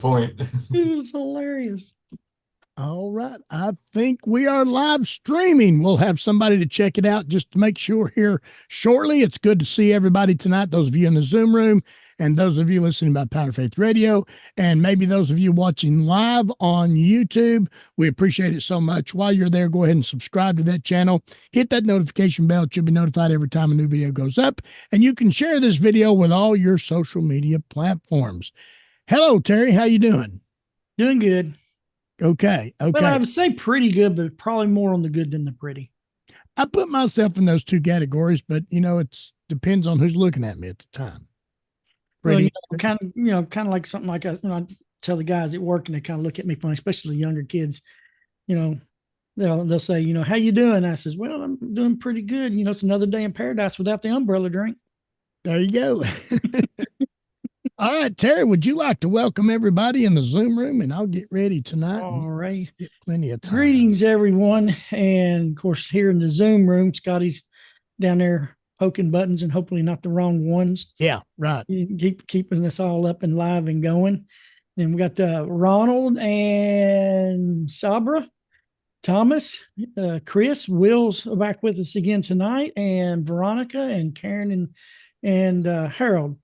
point. It was hilarious. All right. I think we are live streaming. We'll have somebody to check it out just to make sure here shortly. It's good to see everybody tonight, those of you in the Zoom room and those of you listening by Power Faith Radio, and maybe those of you watching live on YouTube. We appreciate it so much. While you're there, go ahead and subscribe to that channel. Hit that notification bell. You'll be notified every time a new video goes up. And you can share this video with all your social media platforms. Hello, Terry. How you doing? Doing good. Okay. Well, I would say pretty good, but probably more on the good than the pretty. I put myself in those two categories, but it's depends on who's looking at me at the time. Pretty, well, kind of like something like when I tell the guys at work and they kind of look at me funny, especially the younger kids. They'll say, how you doing? I says, well, I'm doing pretty good. It's another day in paradise without the umbrella drink. There you go. All right, Terry, would you like to welcome everybody in the Zoom room? And I'll get ready tonight. All right. Get plenty of time. Greetings, everyone. And of course, here in the Zoom room, Scotty's down there poking buttons and hopefully not the wrong ones. Yeah, right. Keeping us all up and live and going. And we got Ronald and Sabra, Thomas, Chris, Will's back with us again tonight, and Veronica and Karen and Harold.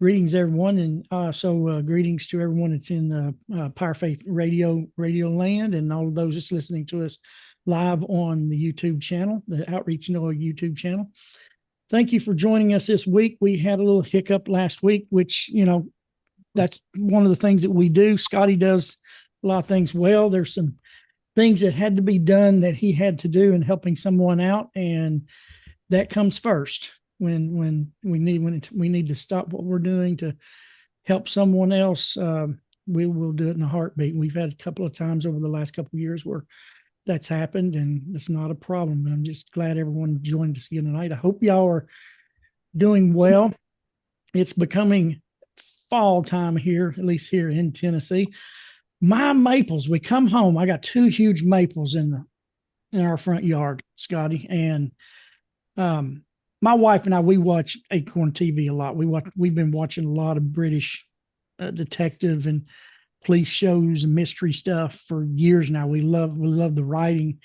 Greetings, everyone, and also greetings to everyone that's in Power Faith Radio land, and all of those that's listening to us live on the YouTube channel, the Outreach Noah YouTube channel. Thank you for joining us this week. We had a little hiccup last week, which, that's one of the things that we do. Scotty does a lot of things well. There's some things that had to be done that he had to do in helping someone out, and that comes first. When we need to stop what we're doing to help someone else, we will do it in a heartbeat. We've had a couple of times over the last couple of years where that's happened, and it's not a problem. I'm just glad everyone joined us again tonight. I hope y'all are doing well. It's becoming fall time here, at least here in Tennessee. My maples, we come home. I got 2 huge maples in our front yard, Scotty, and my wife and I, we watch Acorn TV a lot. We've been watching a lot of British detective and police shows and mystery stuff for years now. We love the writing,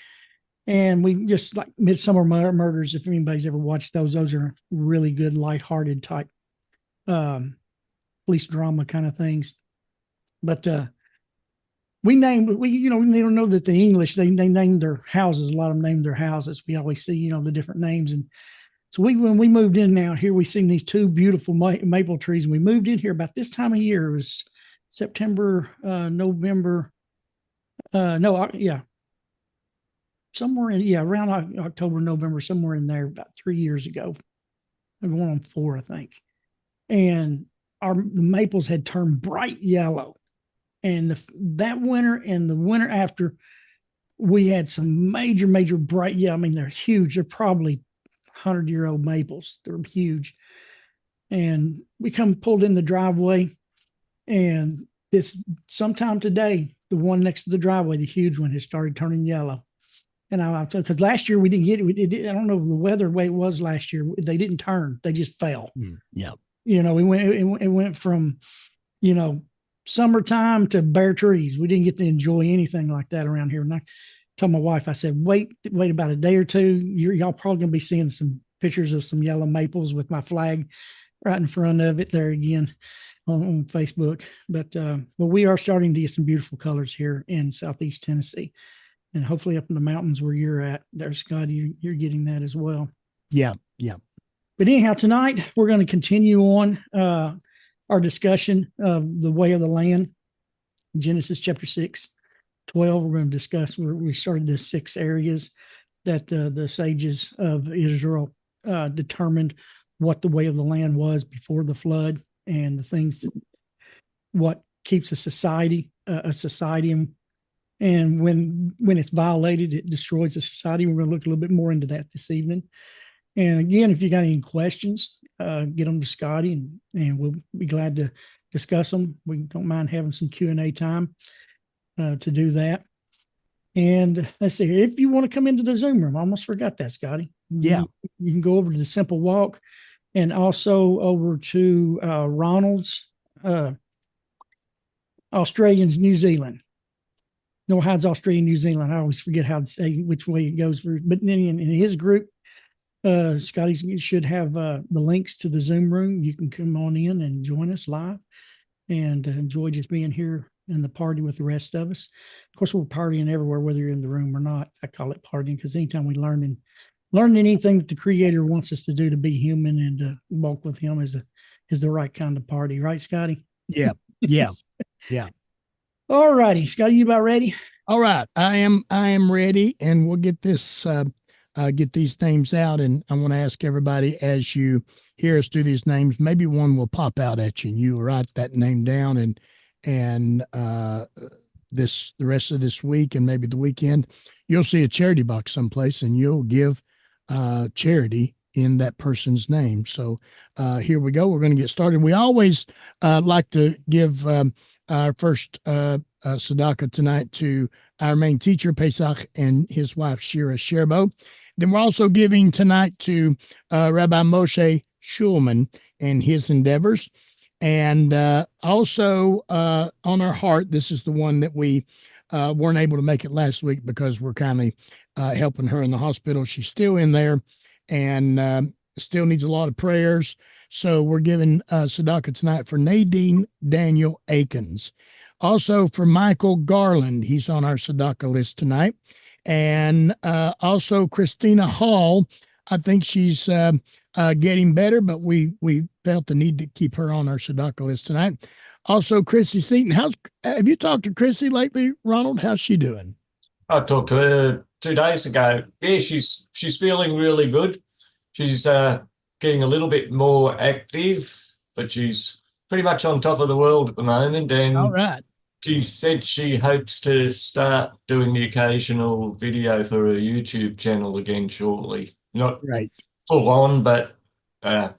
and we just like Midsummer Murders. If anybody's ever watched those are really good, lighthearted type police drama kind of things. But we don't know that the English they named their houses. A lot of them named their houses. We always see the different names. And so when we moved in now here, we seen these 2 beautiful maple trees, and we moved in here about this time of year. It was September, November, around October, November, somewhere in there, about 3 years ago. I'm going on 4, I think. And the maples had turned bright yellow, and that winter and the winter after, we had some major bright yellow. I mean, they're huge. They're probably 100-year-old maples. They're huge. And we pulled in the driveway, and sometime today, the one next to the driveway, the huge one, has started turning yellow. And because last year we didn't get it. I don't know the weather way it was last year. They didn't turn. They just fell. Yeah. It went from, summertime to bare trees. We didn't get to enjoy anything like that around here. And I told my wife, I said, wait about a day or two. Y'all probably gonna be seeing some pictures of some yellow maples with my flag right in front of it there again on Facebook. But we are starting to get some beautiful colors here in Southeast Tennessee, and hopefully up in the mountains where you're at there, Scott, you're getting that as well. Yeah. But anyhow, tonight we're going to continue on our discussion of the way of the land, Genesis chapter 6. 12, we're going to discuss where we started the 6 areas that the sages of Israel determined what the way of the land was before the flood, and the things what keeps a society, and when it's violated, it destroys the society. We're going to look a little bit more into that this evening. And again, if you got any questions, get them to Scotty, and we'll be glad to discuss them. We don't mind having some Q&A time to do that. And let's see, if you want to come into the Zoom room, I almost forgot that, Scotty. Yeah. You can go over to the Simple Walk, and also over to Ronald's Australians, New Zealand. No hides, Australia, New Zealand. I always forget how to say which way it goes. But then in his group, Scotty should have the links to the Zoom room. You can come on in and join us live and enjoy just being here in the party with the rest of us. Of course, we're partying everywhere, whether you're in the room or not. I call it partying because anytime we learn anything that the Creator wants us to do to be human and to walk with Him is the right kind of party, right, Scotty? Yeah, yeah, yeah. All righty, Scotty, you about ready? All right, I am ready, and we'll get this get these names out. And I want to ask everybody, as you hear us do these names, maybe one will pop out at you, and you write that name down, and the rest of this week and maybe the weekend, you'll see a charity box someplace, and you'll give charity in that person's name. So here we go. We're going to get started. We always like to give our first tzedakah tonight to our main teacher, Pesach, and his wife, Shira Sherbo. Then we're also giving tonight to Rabbi Moshe Schulman and his endeavors. And also on our heart, this is the one that we weren't able to make it last week because we're kindly helping her in the hospital. She's still in there and still needs a lot of prayers. So we're giving tzedakah tonight for Nadine Daniel Akins. Also for Michael Garland, he's on our tzedakah list tonight. And also Christina Hall, I think she's getting better, but we felt the need to keep her on our tzedakah list tonight. Also Chrissy Seaton. Have you talked to Chrissy lately, Ronald? How's she doing? I talked to her 2 days ago. Yeah, she's feeling really good. She's getting a little bit more active, but she's pretty much on top of the world at the moment. And all right. She said she hopes to start doing the occasional video for her YouTube channel again shortly. Not right full on, but I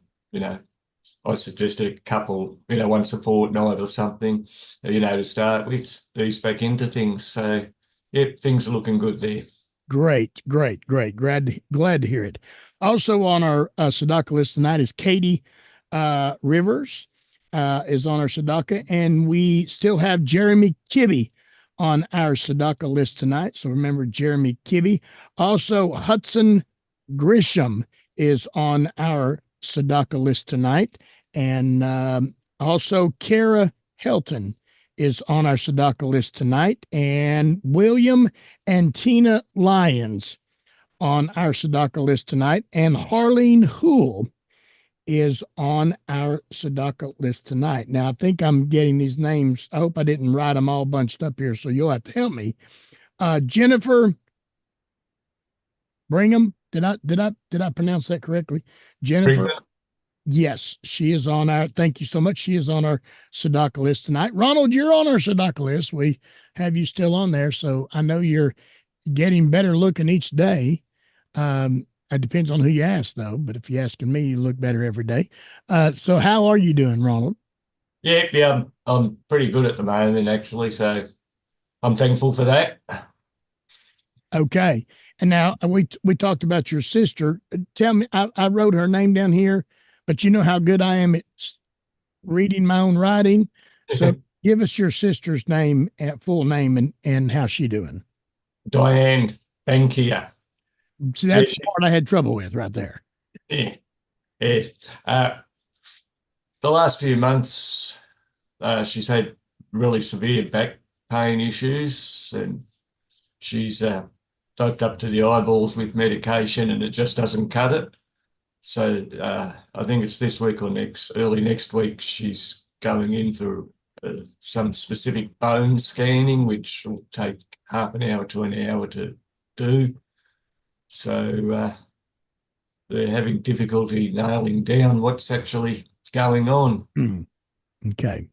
suggested a couple, once a fortnight or something, to start with, ease back into things. So, yep, things are looking good there. Great. Glad to hear it. Also on our tzedakah list tonight is Katie Rivers is on our tzedakah, and we still have Jeremy Kibbe on our tzedakah list tonight. So remember Jeremy Kibbe. Also Hudson Grisham is on our tzedakah list tonight, and also Kara Helton is on our tzedakah list tonight, and William and Tina Lyons on our tzedakah list tonight, and Harleen Hool is on our tzedakah list tonight. Now, I think I'm getting these names. I hope I didn't write them all bunched up here, so you'll have to help me. Jennifer Brigham. Did I pronounce that correctly? Jennifer. Brigham. Yes, she is on our, thank you so much. She is on our tzedakah list tonight. Ronald, you're on our tzedakah list. We have you still on there. So I know you're getting better looking each day. It depends on who you ask though. But if you're asking me, you look better every day. So how are you doing, Ronald? Yeah, I'm pretty good at the moment actually. So I'm thankful for that. Okay. And now we talked about your sister. Tell me, I wrote her name down here, but you know how good I am at reading my own writing. So give us your sister's name, full name, and how's she doing? Diane Bankier. See, that's the part I had trouble with right there. Yeah. The last few months, she's had really severe back pain issues, and she's doped up to the eyeballs with medication, and it just doesn't cut it. So I think it's this week or early next week, she's going in for some specific bone scanning, which will take half an hour to an hour to do. So they're having difficulty nailing down what's actually going on. Okay.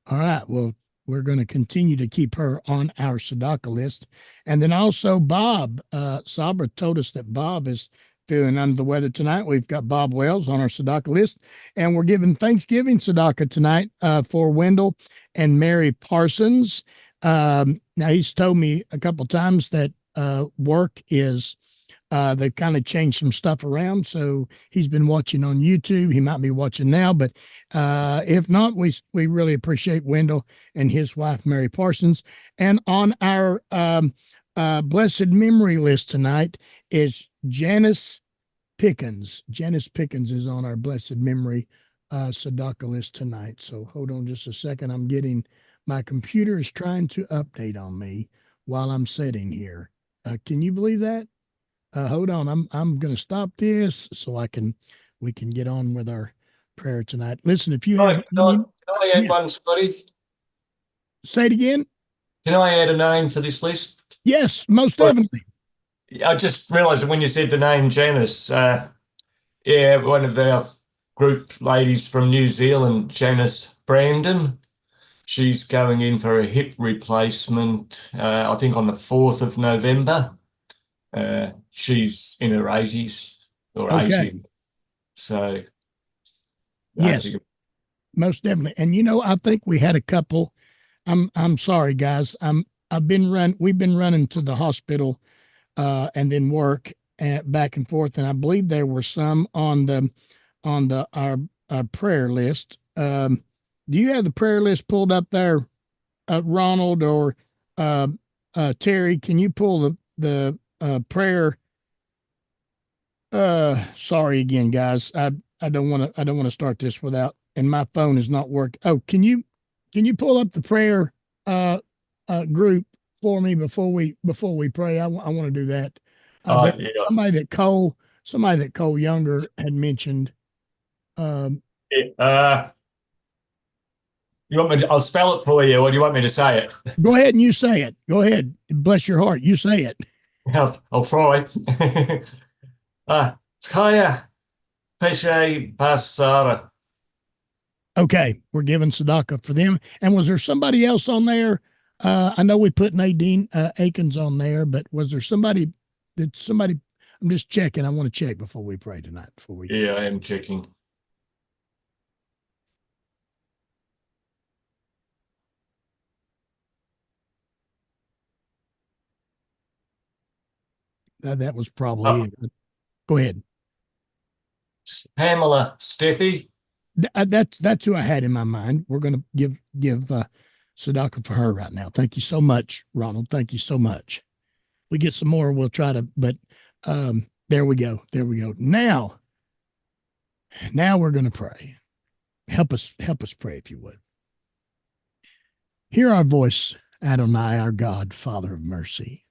All right. Well, we're going to continue to keep her on our tzedakah list. And then also Bob, Sabra told us that Bob is feeling under the weather tonight. We've got Bob Wells on our tzedakah list, and we're giving Thanksgiving tzedakah tonight for Wendell and Mary Parsons. Now he's told me a couple times that work is They've kind of changed some stuff around, so he's been watching on YouTube. He might be watching now, but if not, we really appreciate Wendell and his wife Mary Parsons. And on our blessed memory list tonight is Janice Pickens. Janice Pickens is on our blessed memory Sadaka list tonight. So hold on just a second. I'm getting my computer is trying to update on me while I'm sitting here. Can you believe that? Hold on. I'm going to stop this so we can get on with our prayer tonight. Listen, if you have, can I add yeah. one, Scotty? Say it again. Can I add a name for this list? Yes, most Well, definitely. I just realised that when you said the name Janice, yeah, one of our group ladies from New Zealand, Janice Brandon, she's going in for a hip replacement, I think on the 4th of November. She's in her 80s or Okay. 80. So, Yes, most definitely. And I think we had a couple. I'm sorry, guys. We've been running to the hospital and then work back and forth. And I believe there were some on our prayer list. Do you have the prayer list pulled up there, Ronald or Terry? Can you pull the prayer? Sorry again, guys. I don't want to start this without, and my phone is not working. Oh, can you pull up the prayer group for me before we pray? I want to do that. yeah. Somebody that Cole Younger had mentioned. You want me to, I'll spell it for you, or do you want me to say it? Go ahead and you say it. Go ahead. Bless your heart. You say it. I'll try. Kaya Peshe Pasara. Okay, we're giving Sadaka for them. And was there somebody else on there? I know we put Nadine Akins on there, but was there somebody? I'm just checking. I want to check before we pray tonight. Yeah, I am checking. That was probably it. Go ahead. Pamela Steffi. That's who I had in my mind. We're going to give Sadaka for her right now. Thank you so much, Ronald. Thank you so much. We get some more, we'll try to, but there we go. There we go. Now we're going to pray. Help us pray, if you would. Hear our voice, Adonai, our God, Father of mercy.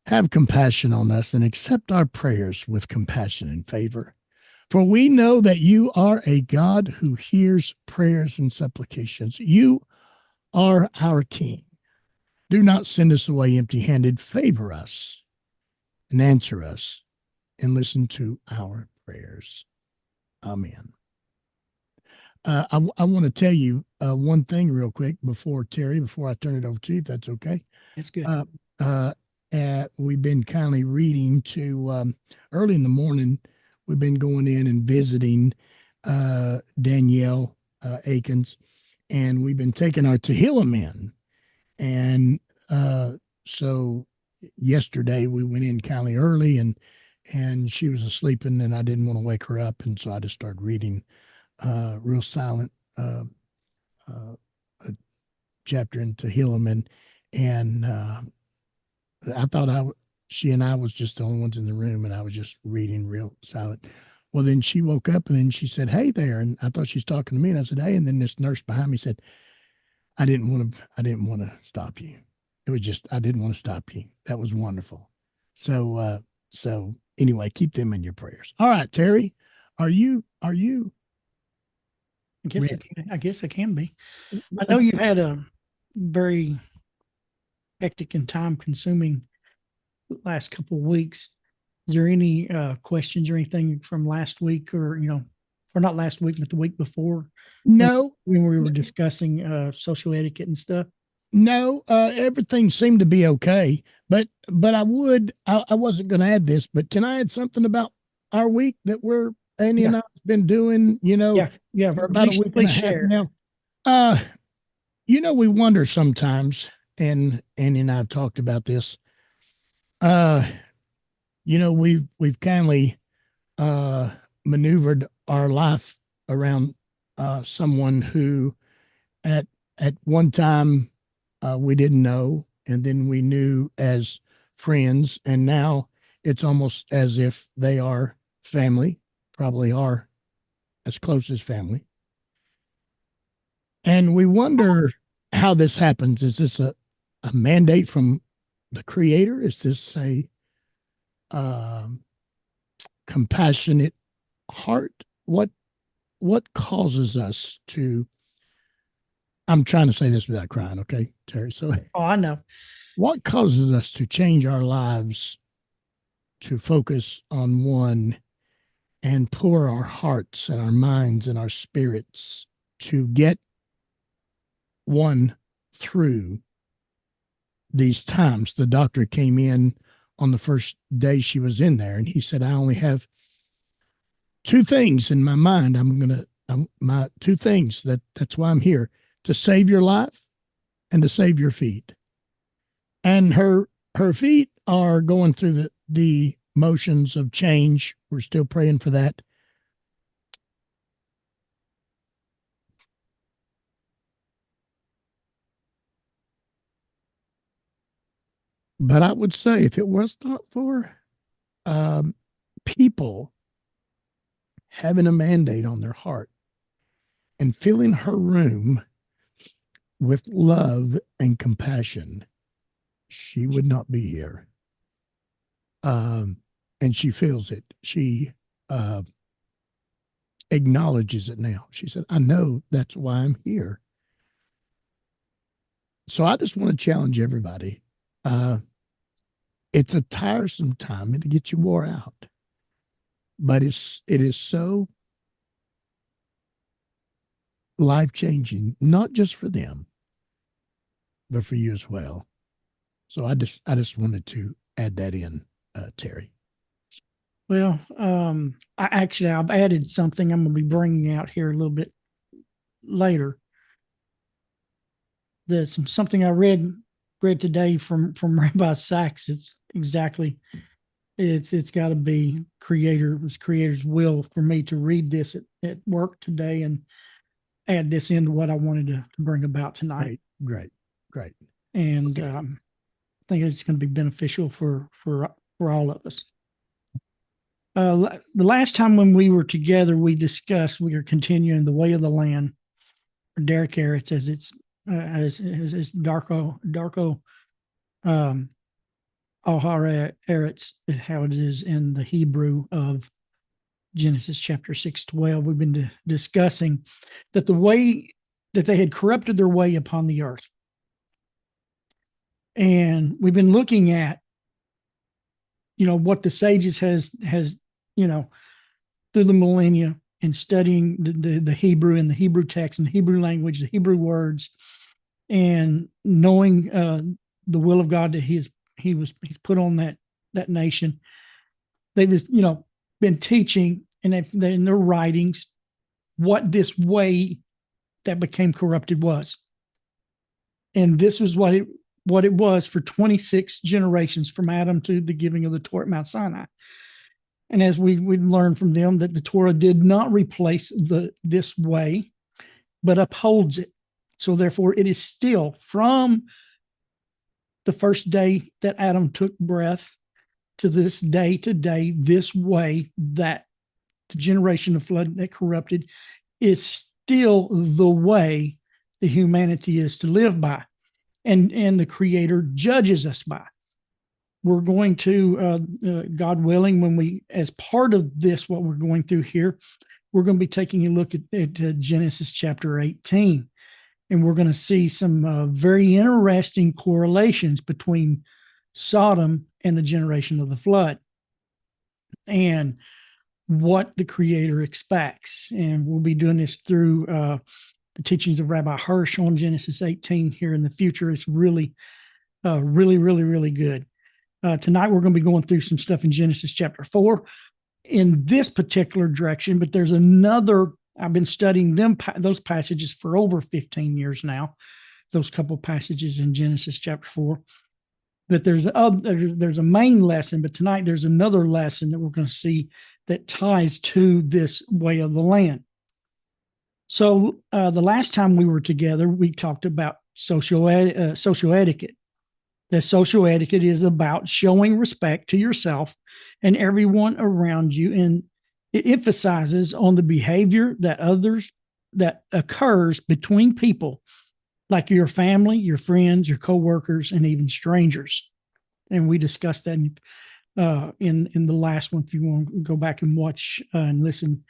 Have compassion on us and accept our prayers with compassion and favor. For we know that you are a God who hears prayers and supplications. You are our King. Do not send us away empty-handed. Favor us and answer us and listen to our prayers. Amen. I want to tell you one thing real quick before I turn it over to you, if that's okay. That's good. We've been kindly reading to early in the morning. We've been going in and visiting Danielle Akins, and we've been taking our Tehillim in. And so yesterday we went in kindly early, and she was asleep, and I didn't want to wake her up, and so I just started reading real silent a chapter in Tehillim, and I thought she and I was just the only ones in the room, and I was just reading real silent. Well, then she woke up, and then she said, "Hey there," and I thought she was talking to me, and I said, "Hey," and then this nurse behind me said, I didn't want to stop you. It was just, I didn't want to stop you. That was wonderful. So anyway, keep them in your prayers. All right, Terry, are you? I guess I can be. I know you've had a very hectic and time consuming last couple of weeks. Is there any questions or anything from last week, or not last week, but the week before? No, when we were discussing social etiquette and stuff. No, everything seemed to be okay. But I wasn't going to add this, but can I add something about our week that Andy and I've been doing? Yeah, for about a week and a half now. We wonder sometimes, and Andy and I have talked about this. we've kindly maneuvered our life around someone who at one time we didn't know, and then we knew as friends, and now it's almost as if they are family, probably are as close as family. And we wonder how this happens. Is this a mandate from the Creator? Is this a um, compassionate heart? What causes us to? I'm trying to say this without crying, okay, Terry? So, Oh, I know. what causes us to change our lives to focus on one and pour our hearts and our minds and our spirits to get one through these times? The doctor came in on the first day she was in there, and he said, I only have two things in my mind. My two things that's why I'm here, to save your life and to save your feet. And her feet are going through the motions of change. We're still praying for that. But I would say, if it was not for people having a mandate on their heart and filling her room with love and compassion, she would not be here. And she feels it. She acknowledges it now. She said, I know that's why I'm here. So I just want to challenge everybody. It's a tiresome time and to get you wore out, but it is so life-changing, not just for them, but for you as well. So I just wanted to add that in, Terry. Well, I've added something I'm going to be bringing out here a little bit later. That's something I read today from Rabbi Sachs. It's got to be Creator's will for me to read this at work today and add this into what I wanted to bring about tonight. Great. And I think it's going to be beneficial for all of us. The last time when we were together, we discussed we are continuing the way of the land, or Derek Eretz, as it's as Darko Ahara Eretz, how it is in the Hebrew of Genesis chapter 6:12. We've been discussing that the way that they had corrupted their way upon the earth. And we've been looking at, what the sages has, through the millennia, and studying the Hebrew and the Hebrew text and the Hebrew language, the Hebrew words, and knowing the will of God that he's put on that nation. They've just, been teaching in their writings what this way that became corrupted was. And this was what it was for 26 generations from Adam to the giving of the Torah at Mount Sinai. And as we learned from them, that the Torah did not replace this way, but upholds it. So therefore, it is still from the first day that Adam took breath to this day today, this way that the generation of flood that corrupted is still the way the humanity is to live by, and the Creator judges us by. We're going to, God willing, when we, as part of this, what we're going through here, we're going to be taking a look at Genesis chapter 18. And we're going to see some very interesting correlations between Sodom and the generation of the flood, and what the Creator expects. And we'll be doing this through the teachings of Rabbi Hirsch on Genesis 18 here in the future. It's really good. Tonight, we're going to be going through some stuff in Genesis chapter 4 in this particular direction, but there's another. I've been studying those passages for over 15 years now, those couple passages in Genesis chapter 4. But there's a main lesson, but tonight there's another lesson that we're going to see that ties to this way of the land. So the last time we were together, we talked about social etiquette. That social etiquette is about showing respect to yourself and everyone around you, and it emphasizes on the behavior that occurs between people, like your family, your friends, your coworkers, and even strangers. And we discussed that in the last one. If you want to go back and watch and listen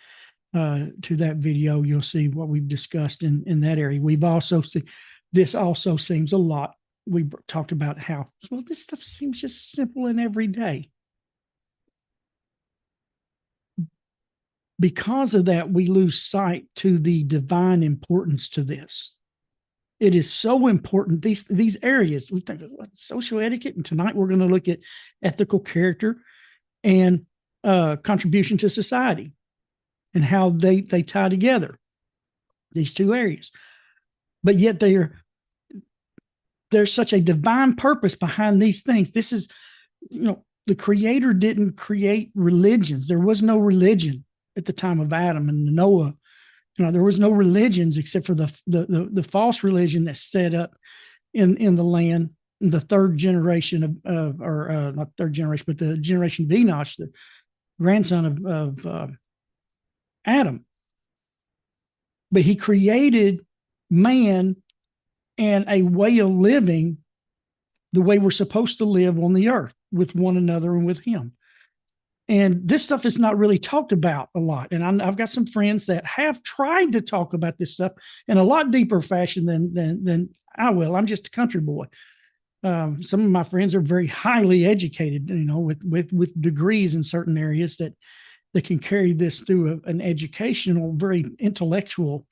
to that video, you'll see what we've discussed in that area. We've also seen this also seems a lot. We talked about how, well, this stuff seems just simple and everyday. Because of that, we lose sight to the divine importance to this. It is so important. These areas, we think of social etiquette, and tonight we're going to look at ethical character and contribution to society and how they tie together, these two areas. But yet there's such a divine purpose behind these things. This is, the Creator didn't create religions. There was no religion at the time of Adam and Noah. There was no religions except for the false religion that's set up in the land, the third generation not third generation, but the generation of Enosh, the grandson of Adam. But he created man and a way of living the way we're supposed to live on the earth with one another and with him. And this stuff is not really talked about a lot. And I've got some friends that have tried to talk about this stuff in a lot deeper fashion than I will. I'm just a country boy. Some of my friends are very highly educated, with degrees in certain areas that can carry this through an educational, very intellectual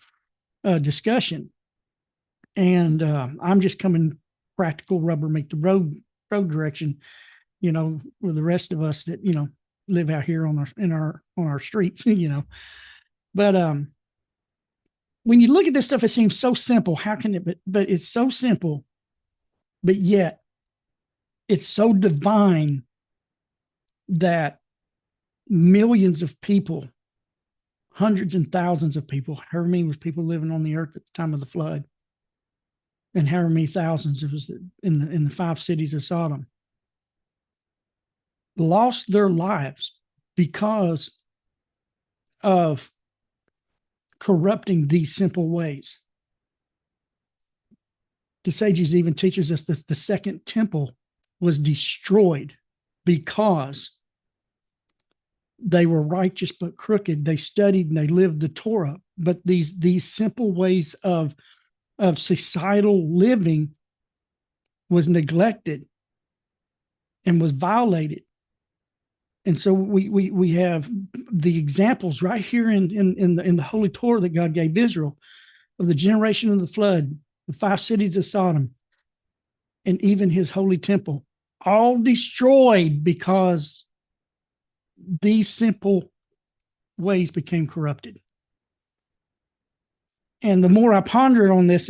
discussion. And I'm just coming practical, rubber meet the road direction, with the rest of us that, live out here on our streets, But when you look at this stuff, it seems so simple. How can it? But it's so simple, but yet it's so divine that millions of people, hundreds and thousands of people, however many was people living on the earth at the time of the flood, and however many thousands it was in the 5 cities of Sodom, lost their lives because of corrupting these simple ways. The sages even teaches us that the second temple was destroyed because they were righteous but crooked. They studied and they lived the Torah, but these simple ways of societal living was neglected and was violated. And so we have the examples right here in the Holy Torah that God gave Israel of the generation of the flood, the 5 cities of Sodom, and even his holy temple, all destroyed because these simple ways became corrupted. And the more I ponder on this,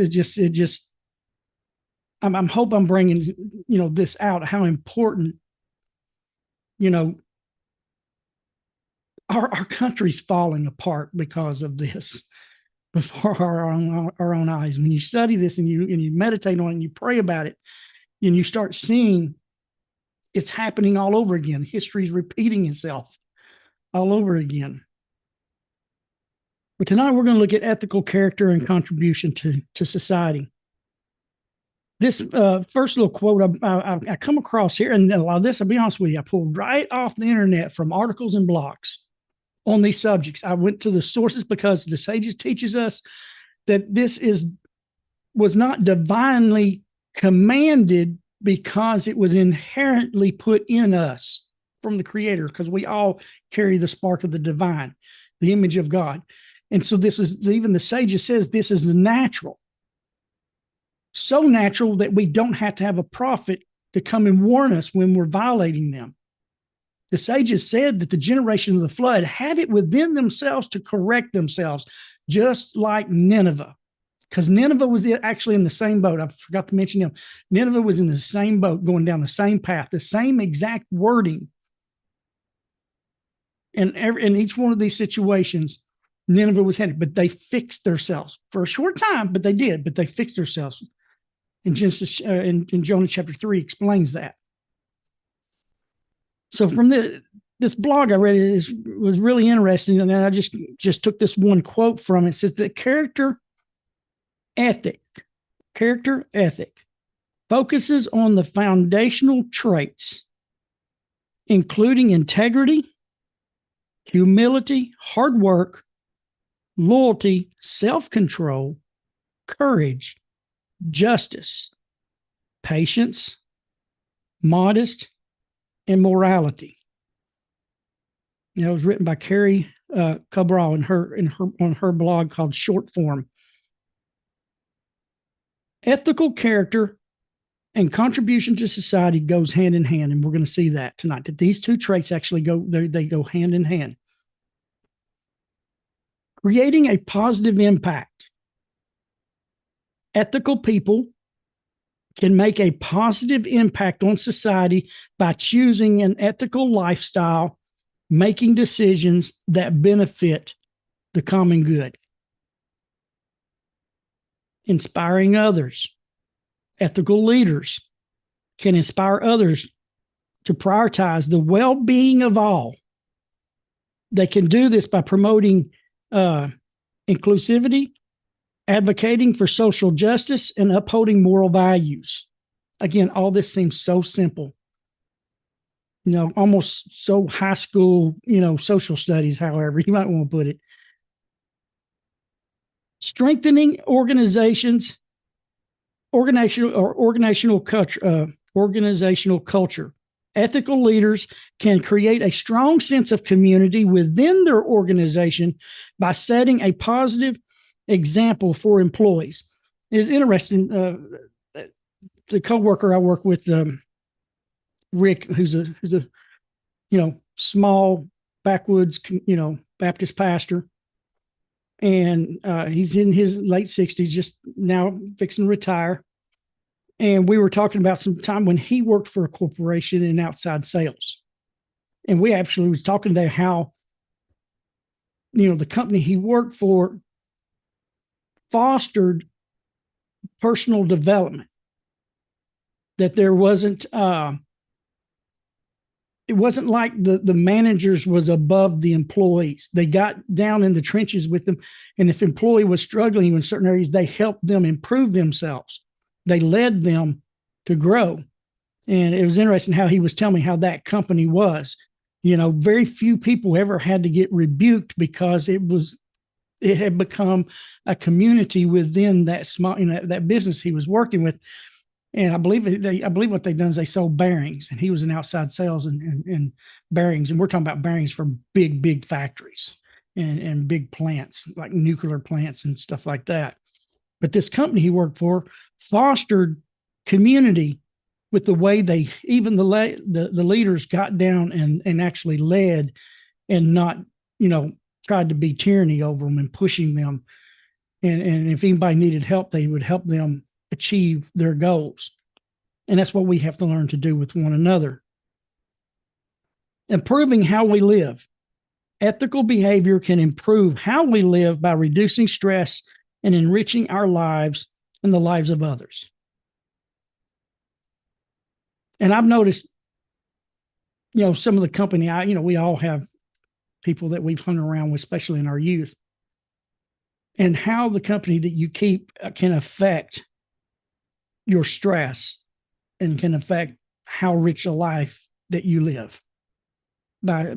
I'm hope I'm bringing, this out, how important, our country's falling apart because of this before our own eyes. When you study this and you meditate on it and you pray about it, and you start seeing it's happening all over again. History's repeating itself all over again. But tonight we're going to look at ethical character and contribution to society. This first little quote I come across here, and a lot of this, I'll be honest with you, I pulled right off the internet from articles and blogs on these subjects. I went to the sources because the sages teaches us that this was not divinely commanded because it was inherently put in us from the Creator, because we all carry the spark of the divine, the image of God. And so this is, even the sages says, this is natural. So natural that we don't have to have a prophet to come and warn us when we're violating them. The sages said that the generation of the flood had it within themselves to correct themselves, just like Nineveh. because Nineveh was actually in the same boat. I forgot to mention them. Nineveh was in the same boat, going down the same path, the same exact wording. And in each one of these situations, Nineveh was headed, but they fixed themselves for a short time, but they did, but they fixed themselves. In Genesis, in Jonah chapter 3 explains that. So from this blog I read was really interesting, and I just took this one quote from it. It says that character ethic focuses on the foundational traits, including integrity, humility, hard work, loyalty, self-control, courage, justice, patience, modest, and morality. That was written by Carrie Cabral on her blog called Short Form. Ethical character and contribution to society goes hand in hand, and we're going to see that tonight. That these two traits actually go hand in hand. Creating a positive impact. Ethical people can make a positive impact on society by choosing an ethical lifestyle, making decisions that benefit the common good. Inspiring others. Ethical leaders can inspire others to prioritize the well-being of all. They can do this by promoting inclusivity, advocating for social justice, and upholding moral values. Again, all this seems so simple. Almost so high school, social studies, however you might want to put it. Strengthening organizational culture. Ethical leaders can create a strong sense of community within their organization by setting a positive example for employees. It's interesting. The coworker I work with, Rick, who's a small backwoods Baptist pastor, and he's in his late 60s, just now fixing to retire. And we were talking about some time when he worked for a corporation in outside sales, and we actually was talking to how the company he worked for fostered personal development. That there wasn't it wasn't like the managers was above the employees. They got down in the trenches with them. And if employee was struggling in certain areas, they helped them improve themselves. They led them to grow. And it was interesting how he was telling me how that company was. Very few people ever had to get rebuked because it had become a community within that small, that business he was working with. And I believe what they've done is they sold bearings, and he was in outside sales and bearings. And we're talking about bearings for big factories and big plants, like nuclear plants and stuff like that. But this company he worked for fostered community with the way the leaders got down and actually led, and not, tried to be tyranny over them and pushing them. And if anybody needed help, they would help them achieve their goals. And that's what we have to learn to do with one another. Improving how we live. Ethical behavior can improve how we live by reducing stress and enriching our lives and the lives of others. And I've noticed, some of the company, we all have people that we've hung around with, especially in our youth, and how the company that you keep can affect your stress and can affect how rich a life that you live by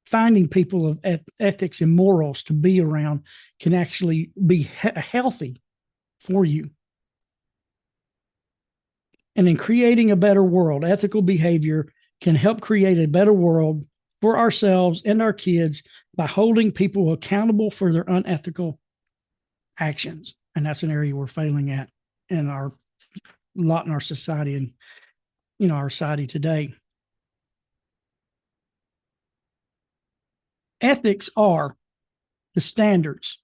finding people of ethics and morals to be around can actually be healthy for you. And in creating a better world, ethical behavior can help create a better world for ourselves and our kids by holding people accountable for their unethical actions. And that's an area we're failing at in our society and our society today. Ethics are the standards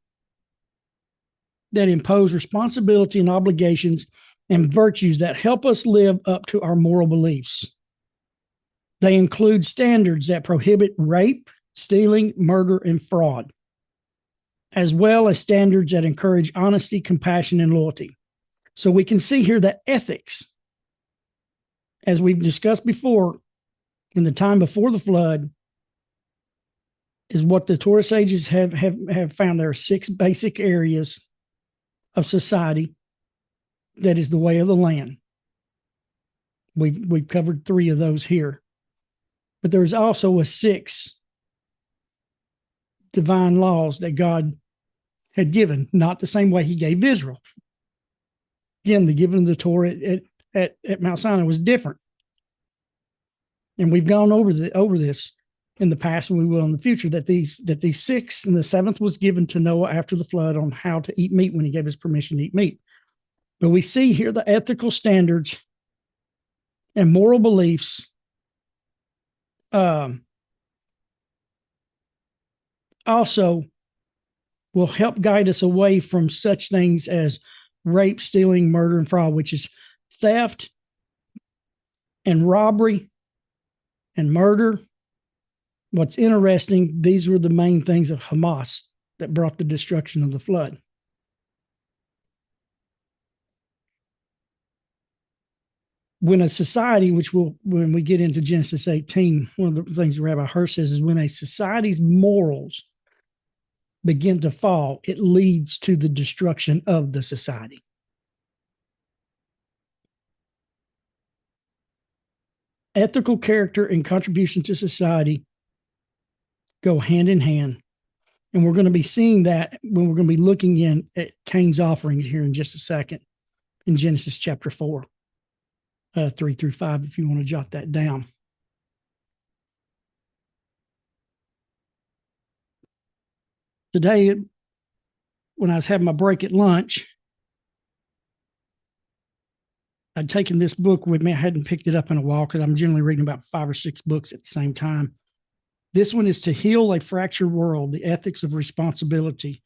that impose responsibility and obligations and virtues that help us live up to our moral beliefs. They include standards that prohibit rape, stealing, murder, and fraud, as well as standards that encourage honesty, compassion, and loyalty. So we can see here that ethics, as we've discussed before, in the time before the flood, is what the Torah sages have found. There are 6 basic areas of society that is the way of the land. We've covered 3 of those here. But there's also a 6 divine laws that God had given, not the same way he gave Israel. Again, the giving of the Torah at Mount Sinai was different. And we've gone over this in the past, and we will in the future, that these 6, and the 7th was given to Noah after the flood on how to eat meat when he gave his permission to eat meat. But we see here the ethical standards and moral beliefs also will help guide us away from such things as rape, stealing, murder, and fraud, which is theft and robbery and murder. What's interesting, these were the main things of Hamas that brought the destruction of the flood. When a society, when we get into Genesis 18, one of the things Rabbi Hirsch says is when a society's morals begin to fall, it leads to the destruction of the society. Ethical character and contribution to society go hand in hand. And we're going to be seeing that when we're going to be looking at Cain's offering here in just a second in Genesis chapter 4, 3 through 5, if you want to jot that down. Today, when I was having my break at lunch, I'd taken this book with me. I hadn't picked it up in a while because I'm generally reading about 5 or 6 books at the same time. This one is To Heal a Fractured World, The Ethics of Responsibility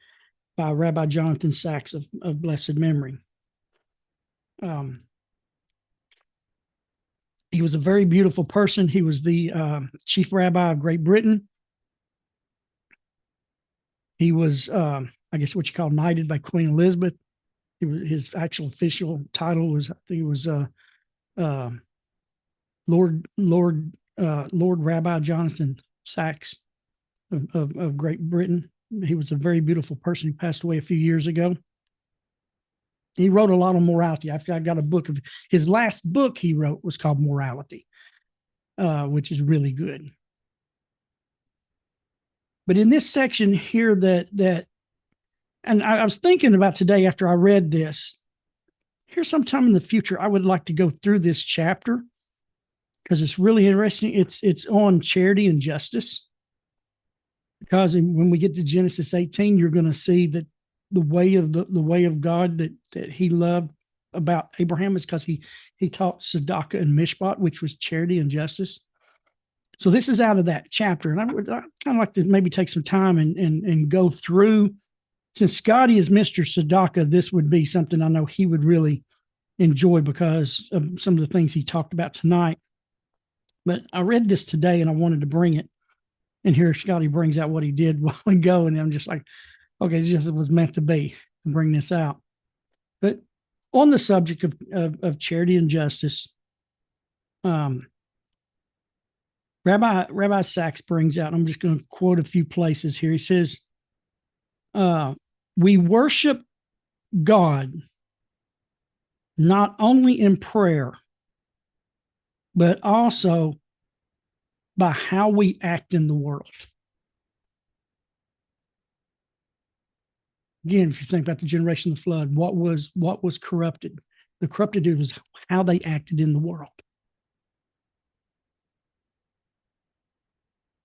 by Rabbi Jonathan Sacks of blessed memory. He was a very beautiful person. He was the chief rabbi of Great Britain. He was, I guess, what you call knighted by Queen Elizabeth. His actual official title was, I think it was Lord Rabbi Jonathan Sacks of Great Britain. He was a very beautiful person who passed away a few years ago. He wrote a lot on morality. I've got a book of his last book he wrote was called Morality, which is really good. But in this section here and I was thinking about today after I read this, here sometime in the future, I would like to go through this chapter because it's really interesting. It's on charity and justice. Because when we get to Genesis 18, you're going to see that the way of God that he loved about Abraham is because he taught tzedakah and mishpat, which was charity and justice. So this is out of that chapter. And I kind of like to maybe take some time and go through. Since Scotty is Mr. Tzedakah, this would be something I know he would really enjoy because of some of the things he talked about tonight. But I read this today and I wanted to bring it. And here Scotty brings out what he did while we go. And I'm just like, okay, it just was meant to be to bring this out. But on the subject of charity and justice, Rabbi Sacks brings out, I'm just going to quote a few places here. He says, we worship God not only in prayer, but also by how we act in the world. Again, if you think about the generation of the flood, what was corrupted? The corrupted was how they acted in the world.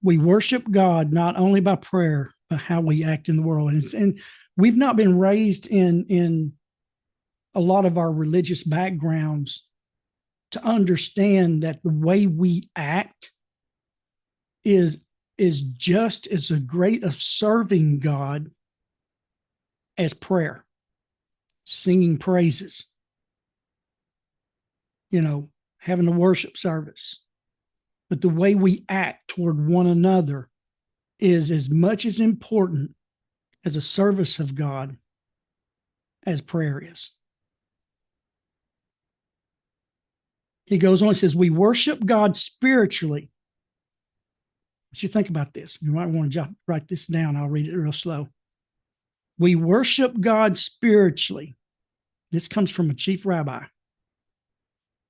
We worship God not only by prayer, but how we act in the world. And we've not been raised in a lot of our religious backgrounds to understand that the way we act is just as great of serving God as prayer. singing praises, having a worship service. But the way we act toward one another is as much as important as a service of God as prayer is. He goes on and says, we worship God spiritually. What you think about this? You might want to write this down. I'll read it real slow. We worship God spiritually. This comes from a chief rabbi.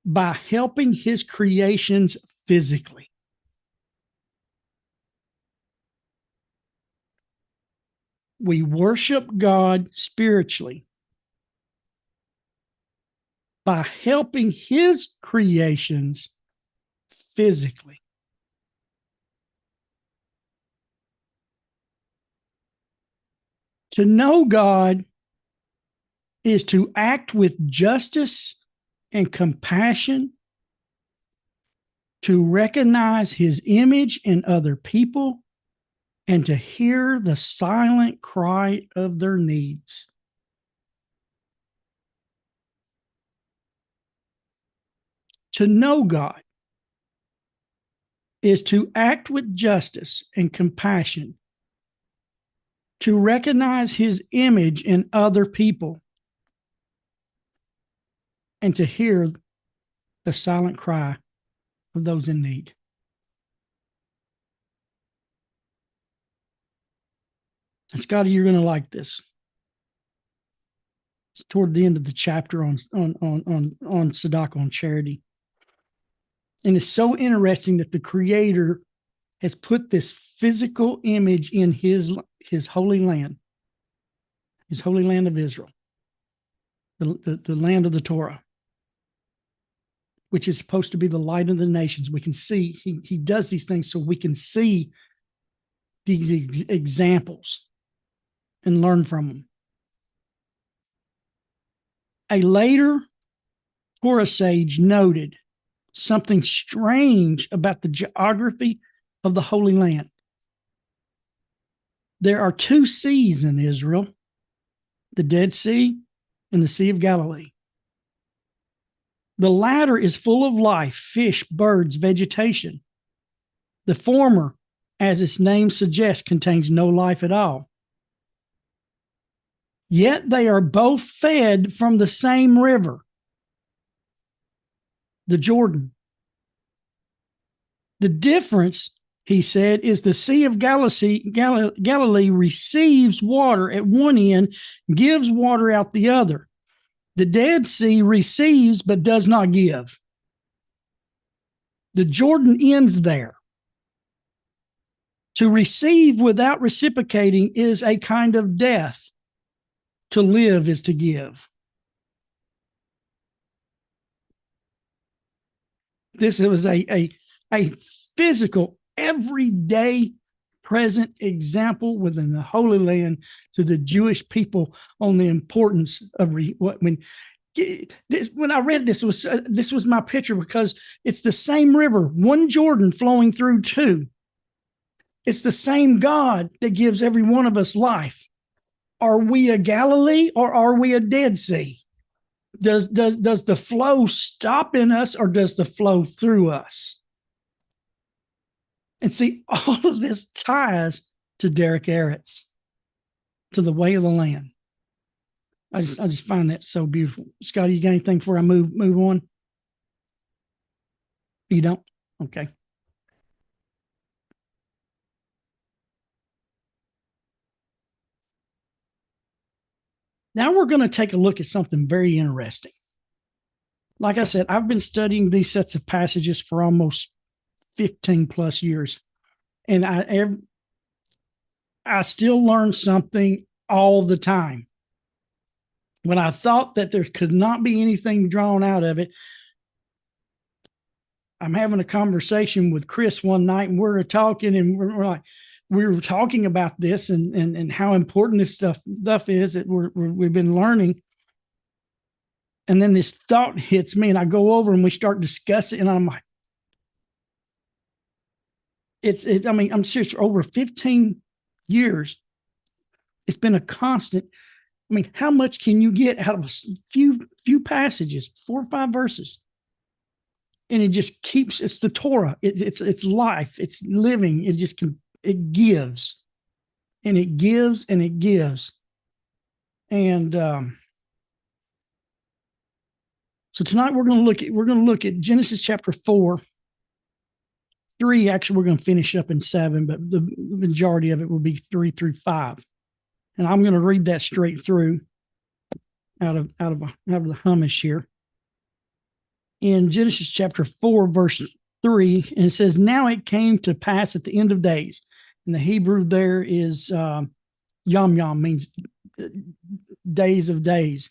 By helping his creations physically. We worship God spiritually by helping his creations physically. To know God is to act with justice and compassion, to recognize his image in other people, and to hear the silent cry of their needs. To know God is to act with justice and compassion, to recognize his image in other people, and to hear the silent cry of those in need. And Scotty, you're going to like this. It's toward the end of the chapter on tzedakah, on charity. And it's so interesting that the Creator has put this physical image in his holy land, his holy land of Israel, the land of the Torah, which is supposed to be the light of the nations. We can see, he does these things so we can see these examples and learn from them. A later Torah sage noted something strange about the geography of the Holy Land. There are two seas in Israel, the Dead Sea and the Sea of Galilee. The latter is full of life, fish, birds, vegetation. The former, as its name suggests, contains no life at all. Yet they are both fed from the same river, the Jordan. The difference, he said, is the Sea of Galilee receives water at one end, gives water out the other. The Dead Sea receives but does not give. The Jordan ends there. To receive without reciprocating is a kind of death. To live is to give. This was a physical, everyday, present example within the Holy Land to the Jewish people on the importance of when I read this was my picture, because it's the same river, one Jordan flowing through two. It's the same God that gives every one of us life. Are we a Galilee or are we a Dead Sea? Does the flow stop in us or does the flow through us? And see, all of this ties to Derek Eretz, to the way of the land. I just find that so beautiful. Scotty, you got anything before I move on? You don't? Okay. Now we're going to take a look at something very interesting. Like I said, I've been studying these sets of passages for almost 15 plus years. And I still learn something all the time. When I thought that there could not be anything drawn out of it, I'm having a conversation with Chris one night, and we're talking, and we were talking about this and how important this stuff is that we've been learning. And then this thought hits me, and I go over and we start discussing, and I'm like, I'm serious, for over 15 years, it's been a constant. I mean, how much can you get out of a few passages, 4 or 5 verses? And it just keeps, it's the Torah. It's life. It's living. It gives and it gives and it gives. And, so tonight we're going to look at Genesis chapter 4, 3. Actually, we're going to finish up in 7, but the majority of it will be 3 through 5. And I'm going to read that straight through out of the Chumash here. In Genesis chapter 4, verse 3, and it says, "Now it came to pass at the end of days." And the Hebrew there is yom yom, means days of days.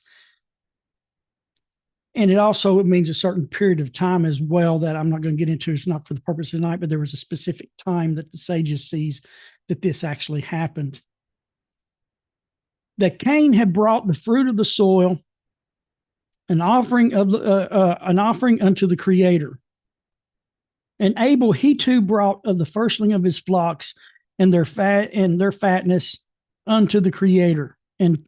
And it means a certain period of time as well that I'm not going to get into. It's not for the purpose of tonight, but there was a specific time that the sages sees that this actually happened. That Cain had brought the fruit of the soil, an offering unto the Creator. And Abel, he too brought of the firstling of his flocks and their fatness unto the Creator. And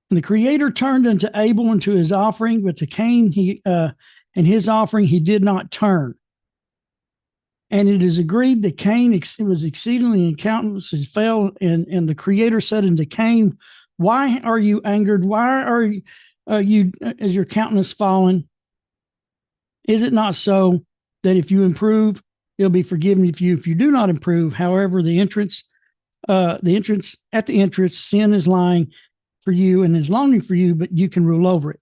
the Creator turned unto Abel and to his offering, but to Cain and his offering he did not turn. And it is agreed that Cain was exceedingly in countenance fell, and the Creator said unto Cain, "Why are you angered? Why are you is your countenance fallen? Is it not so that if you improve, it'll be forgiven if you do not improve? However, the entrance, sin is lying for you and is longing for you, but you can rule over it."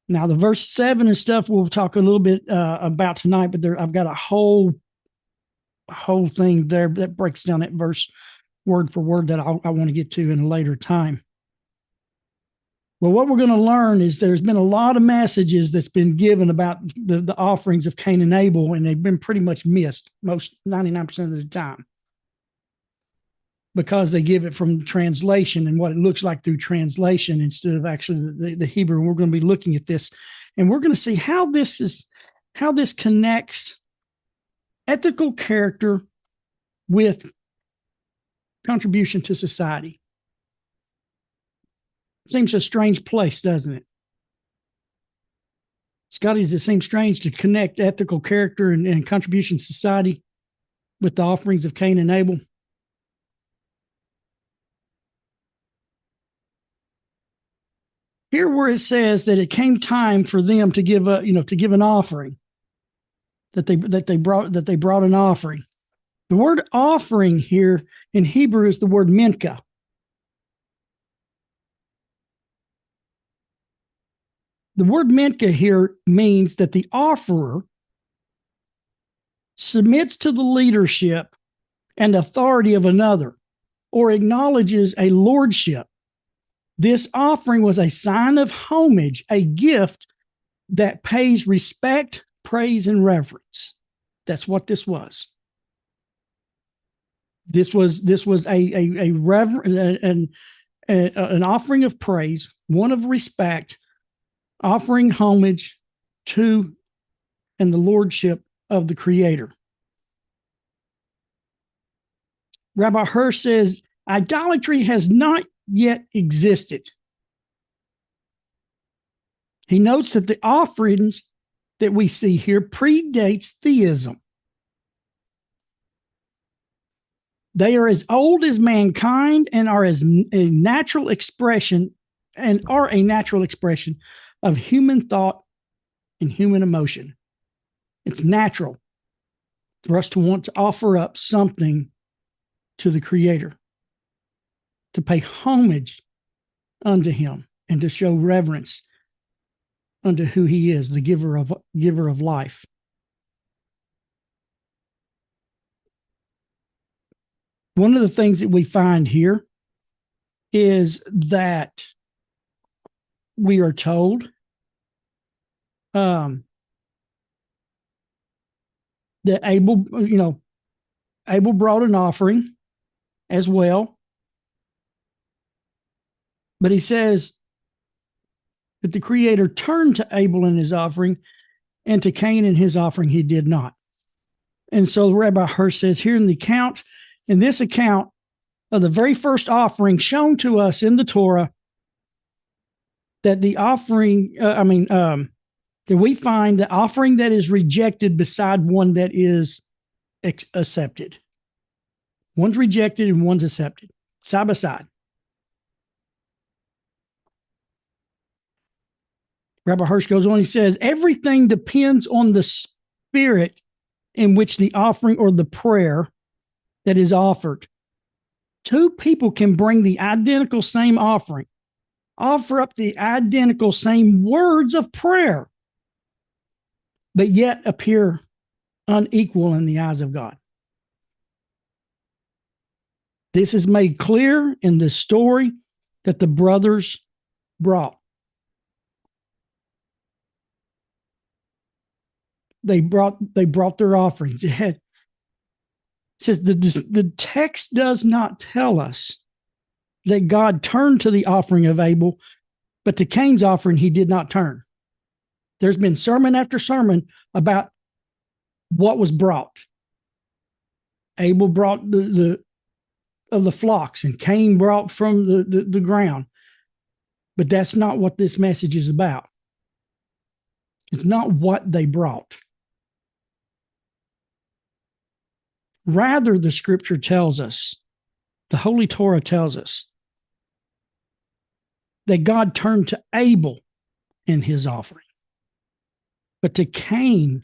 Now, the verse 7 and stuff we'll talk a little bit about tonight, but I've got a whole thing there that breaks down that verse word for word that I want to get to in a later time. Well, what we're going to learn is there's been a lot of messages that's been given about the offerings of Cain and Abel, and they've been pretty much missed 99% of the time, because they give it from translation and what it looks like through translation instead of actually the Hebrew. And we're going to be looking at this, and we're going to see how this connects ethical character with contribution to society. Seems a strange place, doesn't it? Scotty, does it seem strange to connect ethical character and contribution to society with the offerings of Cain and Abel? Here, where it says that it came time for them to give an offering, that they brought an offering. The word offering here in Hebrew is the word minka. The word minka here means that the offerer submits to the leadership and authority of another, or acknowledges a lordship. This offering was a sign of homage, a gift that pays respect, praise, and reverence. That's what this was. This was an offering of praise, one of respect, offering homage to and the lordship of the Creator. Rabbi Hirsch says, idolatry has not yet existed. He notes that the offerings that we see here predates theism. They are as old as mankind and are a natural expression of human thought and human emotion. It's natural for us to want to offer up something to the Creator, to pay homage unto Him, and to show reverence unto who He is, the giver of life. One of the things that we find here is that we are told that Abel brought an offering as well. But he says that the Creator turned to Abel in his offering, and to Cain in his offering he did not. And so Rabbi Hirsch says here in this account of the very first offering shown to us in the Torah, that the offering, that we find the offering that is rejected beside one that is accepted. One's rejected and one's accepted, side by side. Rabbi Hirsch goes on, he says, everything depends on the spirit in which the offering or the prayer that is offered. Two people can bring the identical same offering, offer up the identical same words of prayer, but yet appear unequal in the eyes of God. This is made clear in the story that the brothers brought. They brought their offerings. It says the text does not tell us that God turned to the offering of Abel, but to Cain's offering he did not turn. There's been sermon after sermon about what was brought. Abel brought the flocks, and Cain brought from the ground. But that's not what this message is about. It's not what they brought. Rather, the scripture tells us, the Holy Torah tells us, that God turned to Abel in his offering. But to Cain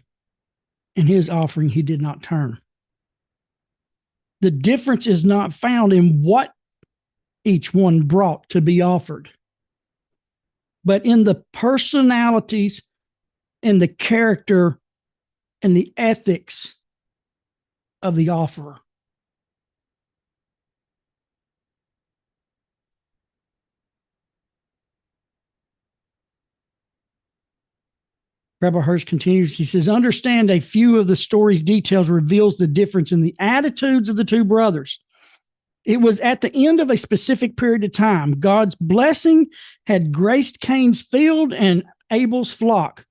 in his offering, he did not turn. The difference is not found in what each one brought to be offered, but in the personalities and the character and the ethics of the offerer. Rabbi Hirsch continues, he says, understand a few of the story's details reveals the difference in the attitudes of the two brothers. It was at the end of a specific period of time. God's blessing had graced Cain's field and Abel's flock.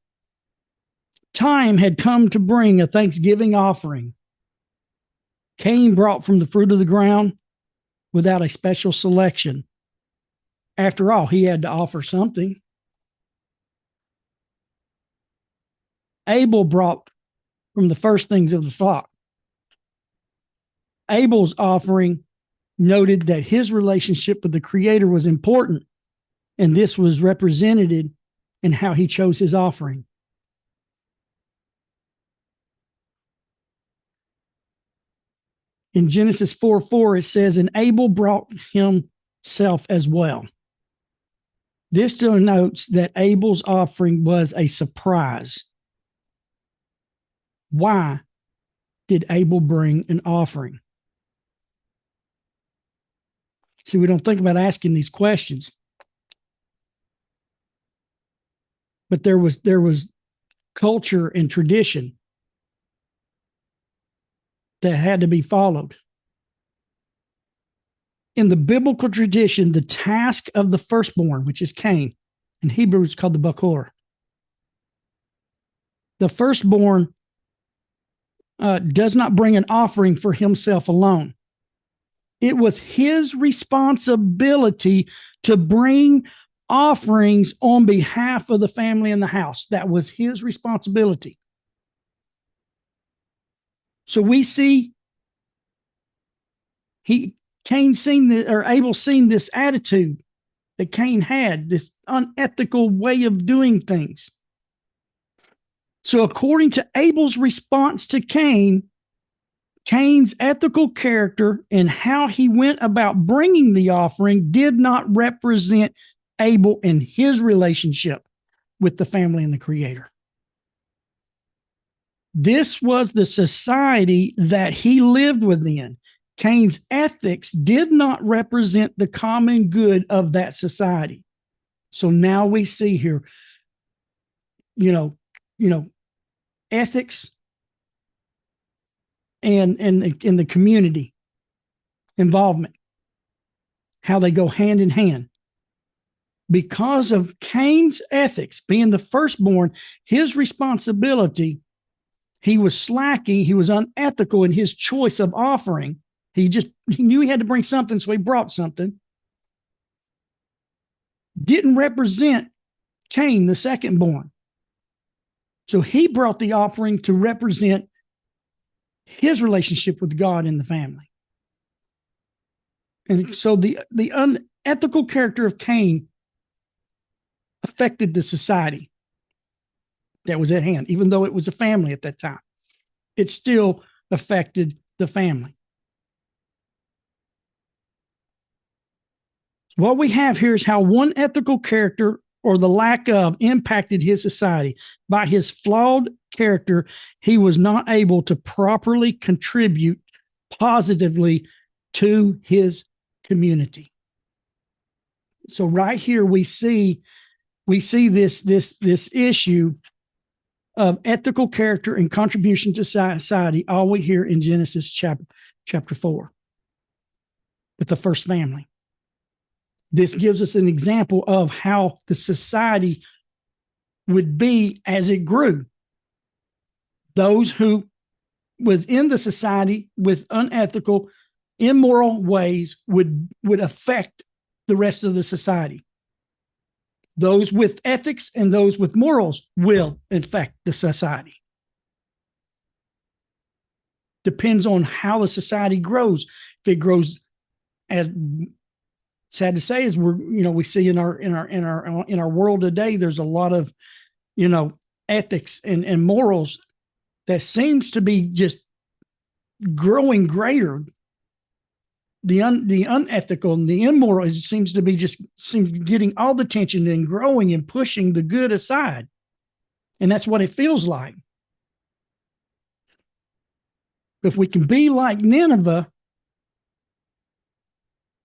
Time had come to bring a thanksgiving offering. Cain brought from the fruit of the ground without a special selection. After all, he had to offer something. Abel brought from the first things of the flock. Abel's offering noted that his relationship with the Creator was important, and this was represented in how he chose his offering. In Genesis 4:4, it says, and Abel brought himself as well. This denotes that Abel's offering was a surprise. Why did Abel bring an offering? See, we don't think about asking these questions. But there was culture and tradition that had to be followed. In the biblical tradition, the task of the firstborn, which is Cain, in Hebrew it's called the Bakor. The firstborn does not bring an offering for himself alone. It was his responsibility to bring offerings on behalf of the family in the house. That was his responsibility. So we see Abel seen this attitude that Cain had, this unethical way of doing things. So according to Abel's response to Cain, Cain's ethical character and how he went about bringing the offering did not represent Abel and his relationship with the family and the Creator. This was the society that he lived within. Cain's ethics did not represent the common good of that society. So now we see here, ethics and in the community involvement, how they go hand in hand. Because of Cain's ethics, being the firstborn, his responsibility, he was slacking, he was unethical in his choice of offering. He knew he had to bring something, so he brought something. Didn't represent Cain, the second born. So he brought the offering to represent his relationship with God in the family. And so the unethical character of Cain affected the society that was at hand, even though it was a family at that time. It still affected the family. What we have here is how one ethical character, or the lack of, impacted his society. By his flawed character, he was not able to properly contribute positively to his community. So right here we see this issue of ethical character and contribution to society, all we hear in Genesis chapter 4 with the first family. This gives us an example of how the society would be as it grew. Those who was in the society with unethical, immoral ways would affect the rest of the society. Those with ethics and those with morals will affect the society. Depends on how the society grows. If it grows, as sad to say, is we see in our world today, there's a lot of ethics and morals that seems to be just growing greater. The unethical and the immoral seems getting all the attention and growing and pushing the good aside. And that's what it feels like. If we can be like Nineveh,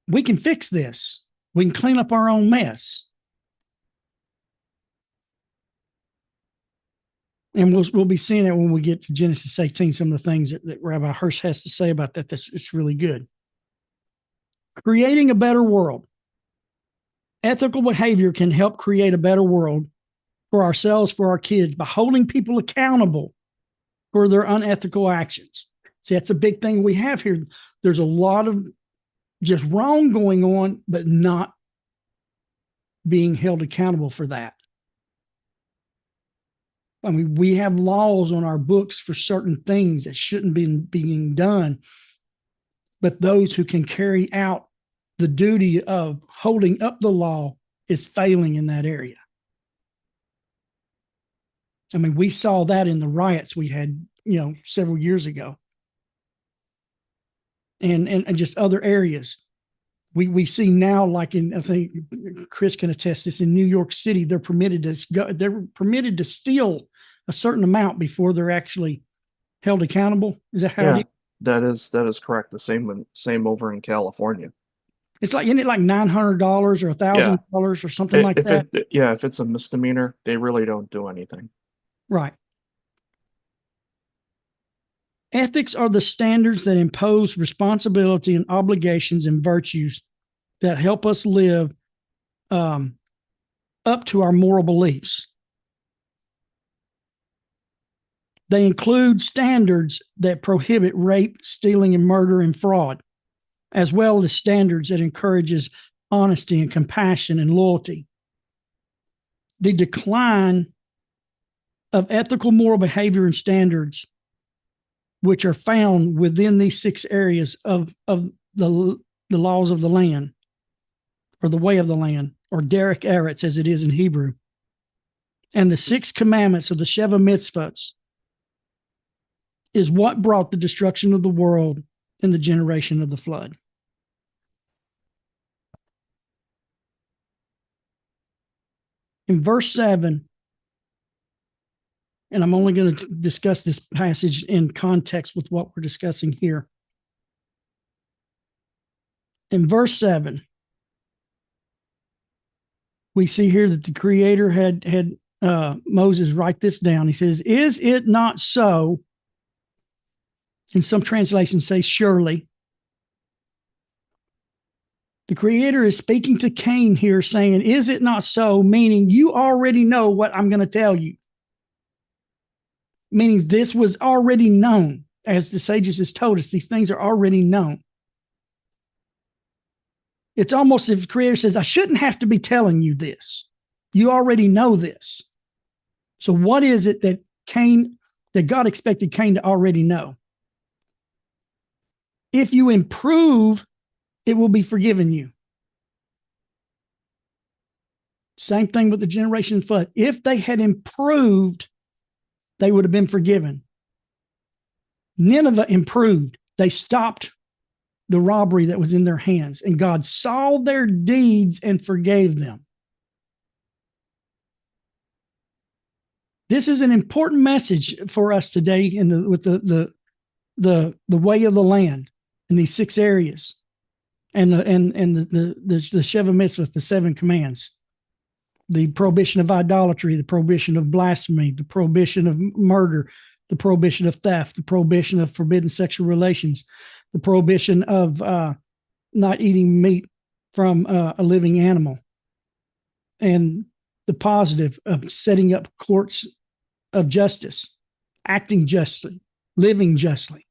we can fix this. We can clean up our own mess. And we'll be seeing it when we get to Genesis 18, some of the things that Rabbi Hirsch has to say about that. It's really good. Creating a better world. Ethical behavior can help create a better world for ourselves, for our kids, by holding people accountable for their unethical actions. See, that's a big thing we have here. There's a lot of just wrong going on, but not being held accountable for that. I mean, we have laws on our books for certain things that shouldn't be being done, but those who can carry out the duty of holding up the law is failing in that area. I mean, we saw that in the riots we had, several years ago. And just other areas. We see now, like I think Chris can attest this, in New York City, they're permitted to steal a certain amount before they're actually held accountable. Is that how it is? That is correct. The same over in California. It's like, isn't it like $900 or $1,000 or something like that? If it's a misdemeanor, they really don't do anything. Right. Ethics are the standards that impose responsibility and obligations and virtues that help us live up to our moral beliefs. They include standards that prohibit rape, stealing, and murder and fraud, as well as standards that encourages honesty and compassion and loyalty. The decline of ethical moral behavior and standards, which are found within these 6 areas of the laws of the land, or the way of the land, or derech eretz as it is in Hebrew, and the 6 commandments of the Sheva Mitzvahs, is what brought the destruction of the world in the generation of the flood. In verse 7, and I'm only going to discuss this passage in context with what we're discussing here. In verse 7, we see here that the Creator had Moses write this down. He says, "Is it not so?" And some translations say, "Surely." The Creator is speaking to Cain here, saying, "Is it not so?" Meaning, you already know what I'm going to tell you. Meaning, this was already known. As the sages has told us, these things are already known. It's almost as if the Creator says, I shouldn't have to be telling you this. You already know this. So what is it that God expected Cain to already know? If you improve, it will be forgiven you. Same thing with the generation flood. If they had improved, they would have been forgiven. Nineveh improved. They stopped the robbery that was in their hands, and God saw their deeds and forgave them. This is an important message for us today with the way of the land in these 6 areas, and the Sheva Mitzvah, the 7 commands, the prohibition of idolatry, the prohibition of blasphemy, the prohibition of murder, the prohibition of theft, the prohibition of forbidden sexual relations, the prohibition of not eating meat from a living animal, and the positive of setting up courts of justice, acting justly, living justly.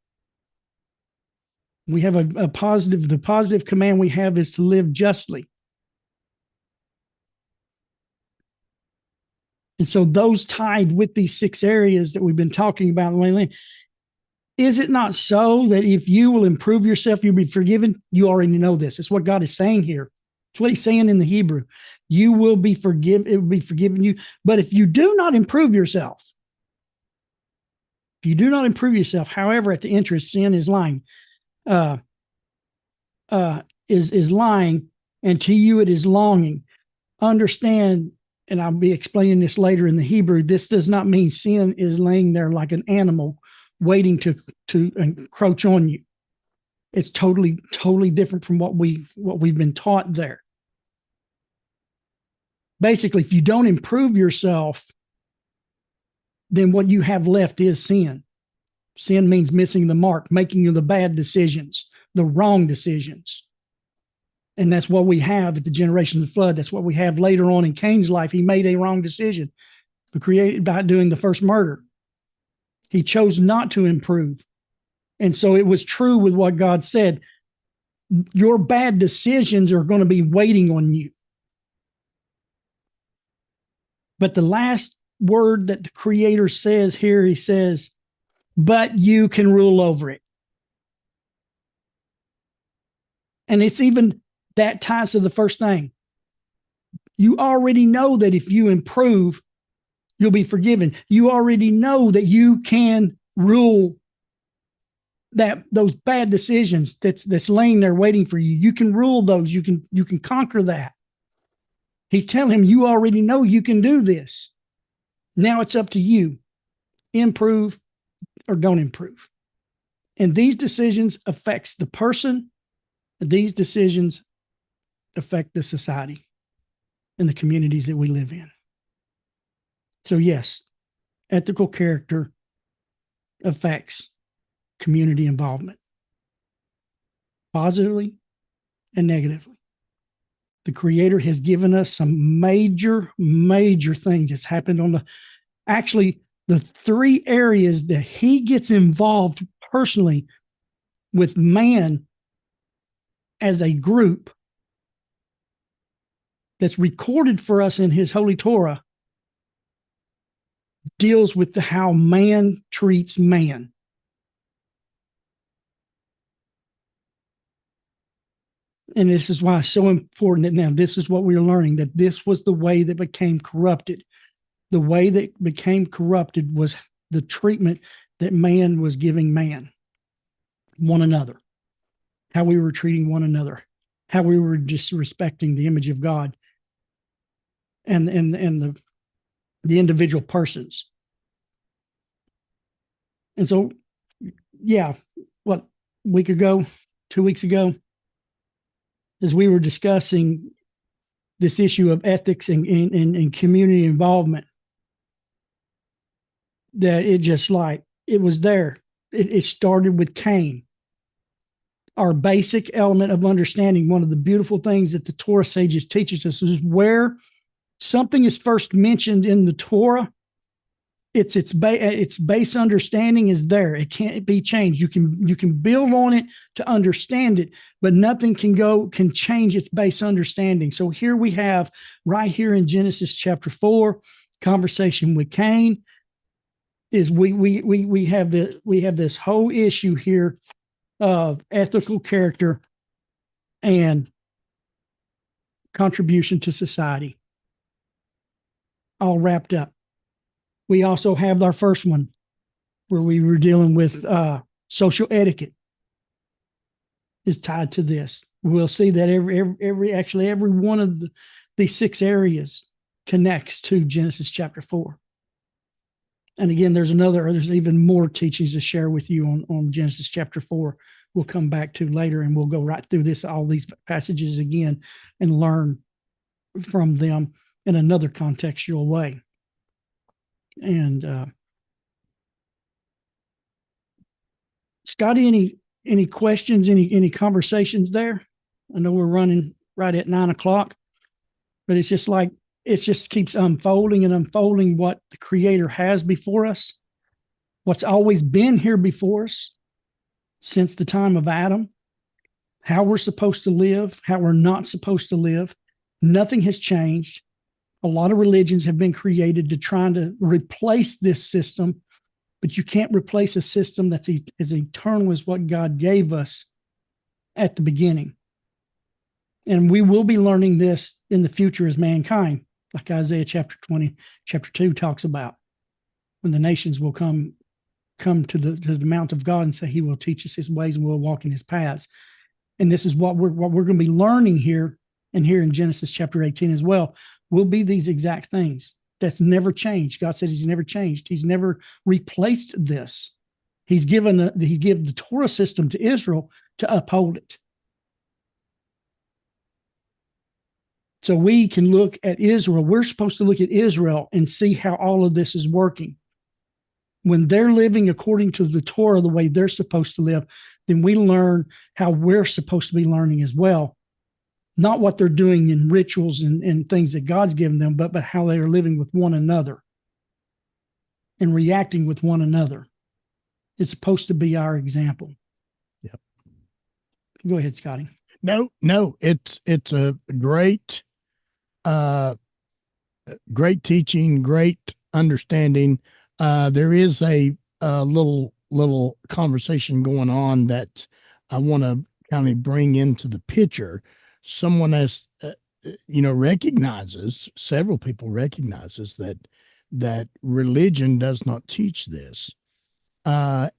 We have the positive command we have is to live justly. And so those tied with these 6 areas that we've been talking about, is it not so that if you will improve yourself, you'll be forgiven? You already know this. It's what God is saying here. It's what he's saying in the Hebrew. You will be forgiven. It will be forgiven you. But if you do not improve yourself, however, at the interest, sin is lying, is lying, and to you it is longing. Understand, and I'll be explaining this later in the Hebrew, this does not mean sin is laying there like an animal waiting to encroach on you. It's totally different from what we've been taught there. Basically, if you don't improve yourself, then what you have left is sin. Sin means missing the mark, making the bad decisions, the wrong decisions. And that's what we have at the generation of the flood. That's what we have later on in Cain's life. He made a wrong decision by doing the first murder. He chose not to improve. And so it was true with what God said. Your bad decisions are going to be waiting on you. But the last word that the Creator says here, he says, but you can rule over it. And it's even that ties to the first thing. You already know that if you improve, you'll be forgiven. You already know that you can rule those bad decisions that's laying there waiting for you. You can rule those. You can conquer that. He's telling him, you already know you can do this. Now it's up to you. Improve or don't improve. And these decisions affects the person. These decisions affect the society and the communities that we live in. So yes, ethical character affects community involvement, positively and negatively. The Creator has given us some major things that's happened actually the 3 areas that he gets involved personally with man as a group that's recorded for us in his Holy Torah deals with how man treats man. And this is why it's so important that now this is what we're learning, that this was the way that became corrupted. The way that became corrupted was the treatment that man was giving one another, how we were treating one another, how we were disrespecting the image of God and the individual persons. And so, yeah, a week ago, 2 weeks ago, as we were discussing this issue of ethics and community involvement, that it was there. It started with Cain. Our basic element of understanding, one of the beautiful things that the Torah sages teaches us is where something is first mentioned in the Torah, its base understanding is there. It can't be changed. You can build on it to understand it, but nothing can change its base understanding. So here we have right here in Genesis chapter 4, conversation with Cain, is we have this whole issue here of ethical character and contribution to society, all wrapped up. We also have our first one where we were dealing with social etiquette is tied to this. We'll see that every one of these 6 areas connects to Genesis chapter 4. And again, there's even more teachings to share with you on Genesis chapter 4. We'll come back to later, and we'll go right through all these passages again and learn from them in another contextual way. And Scotty, any questions, any conversations there? I know we're running right at 9:00, but it's just keeps unfolding and unfolding what the Creator has before us, what's always been here before us since the time of Adam, how we're supposed to live, how we're not supposed to live. Nothing has changed. A lot of religions have been created to try to replace this system, but you can't replace a system that's as eternal as what God gave us at the beginning. And we will be learning this in the future as mankind, like Isaiah chapter 20, chapter 2 talks about, when the nations will come to the mount of God and say he will teach us his ways and we'll walk in his paths. And this is what we're going to be learning here, and here in Genesis chapter 18 as well, will be these exact things. That's never changed. God said he's never changed. He's never replaced this. He gave the Torah system to Israel to uphold it. So we can look at Israel. We're supposed to look at Israel and see how all of this is working. When they're living according to the Torah, the way they're supposed to live, then we learn how we're supposed to be learning as well. Not what they're doing in rituals and things that God's given them, but how they are living with one another and reacting with one another. It's supposed to be our example. Yep. Go ahead, Scotty. No, it's a great teaching, great understanding. There is a little conversation going on that I want to kind of bring into the picture. Someone has, recognizes, several people recognizes that religion does not teach this. Well,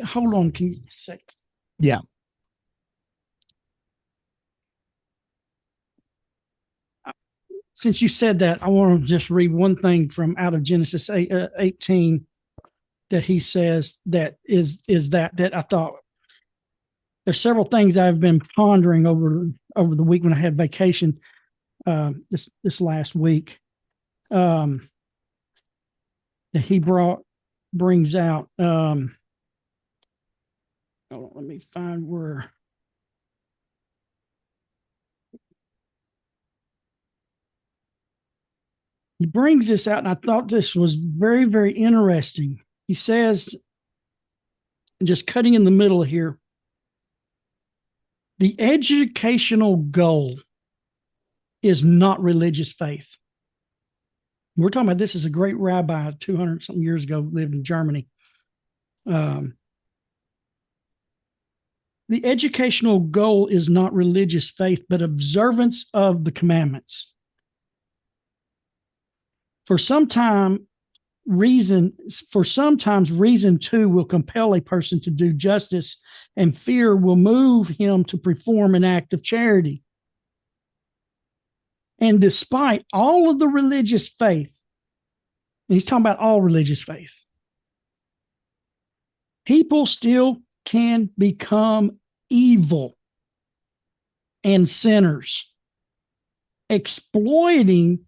hold on. Can you say? Yeah. Since you said that, I want to just read one thing from out of Genesis 18 that he says that is that I thought. There's several things I've been pondering over the week when I had vacation this last week that he brings out. Hold on, let me find where. He brings this out, and I thought this was very, very interesting. He says, just cutting in the middle here, the educational goal is not religious faith. We're talking about this is a great rabbi 200 something years ago, lived in Germany. The educational goal is not religious faith, but observance of the commandments. Sometimes reason too will compel a person to do justice, and fear will move him to perform an act of charity. And despite all of the religious faith, and he's talking about all religious faith, people still can become evil and sinners, exploiting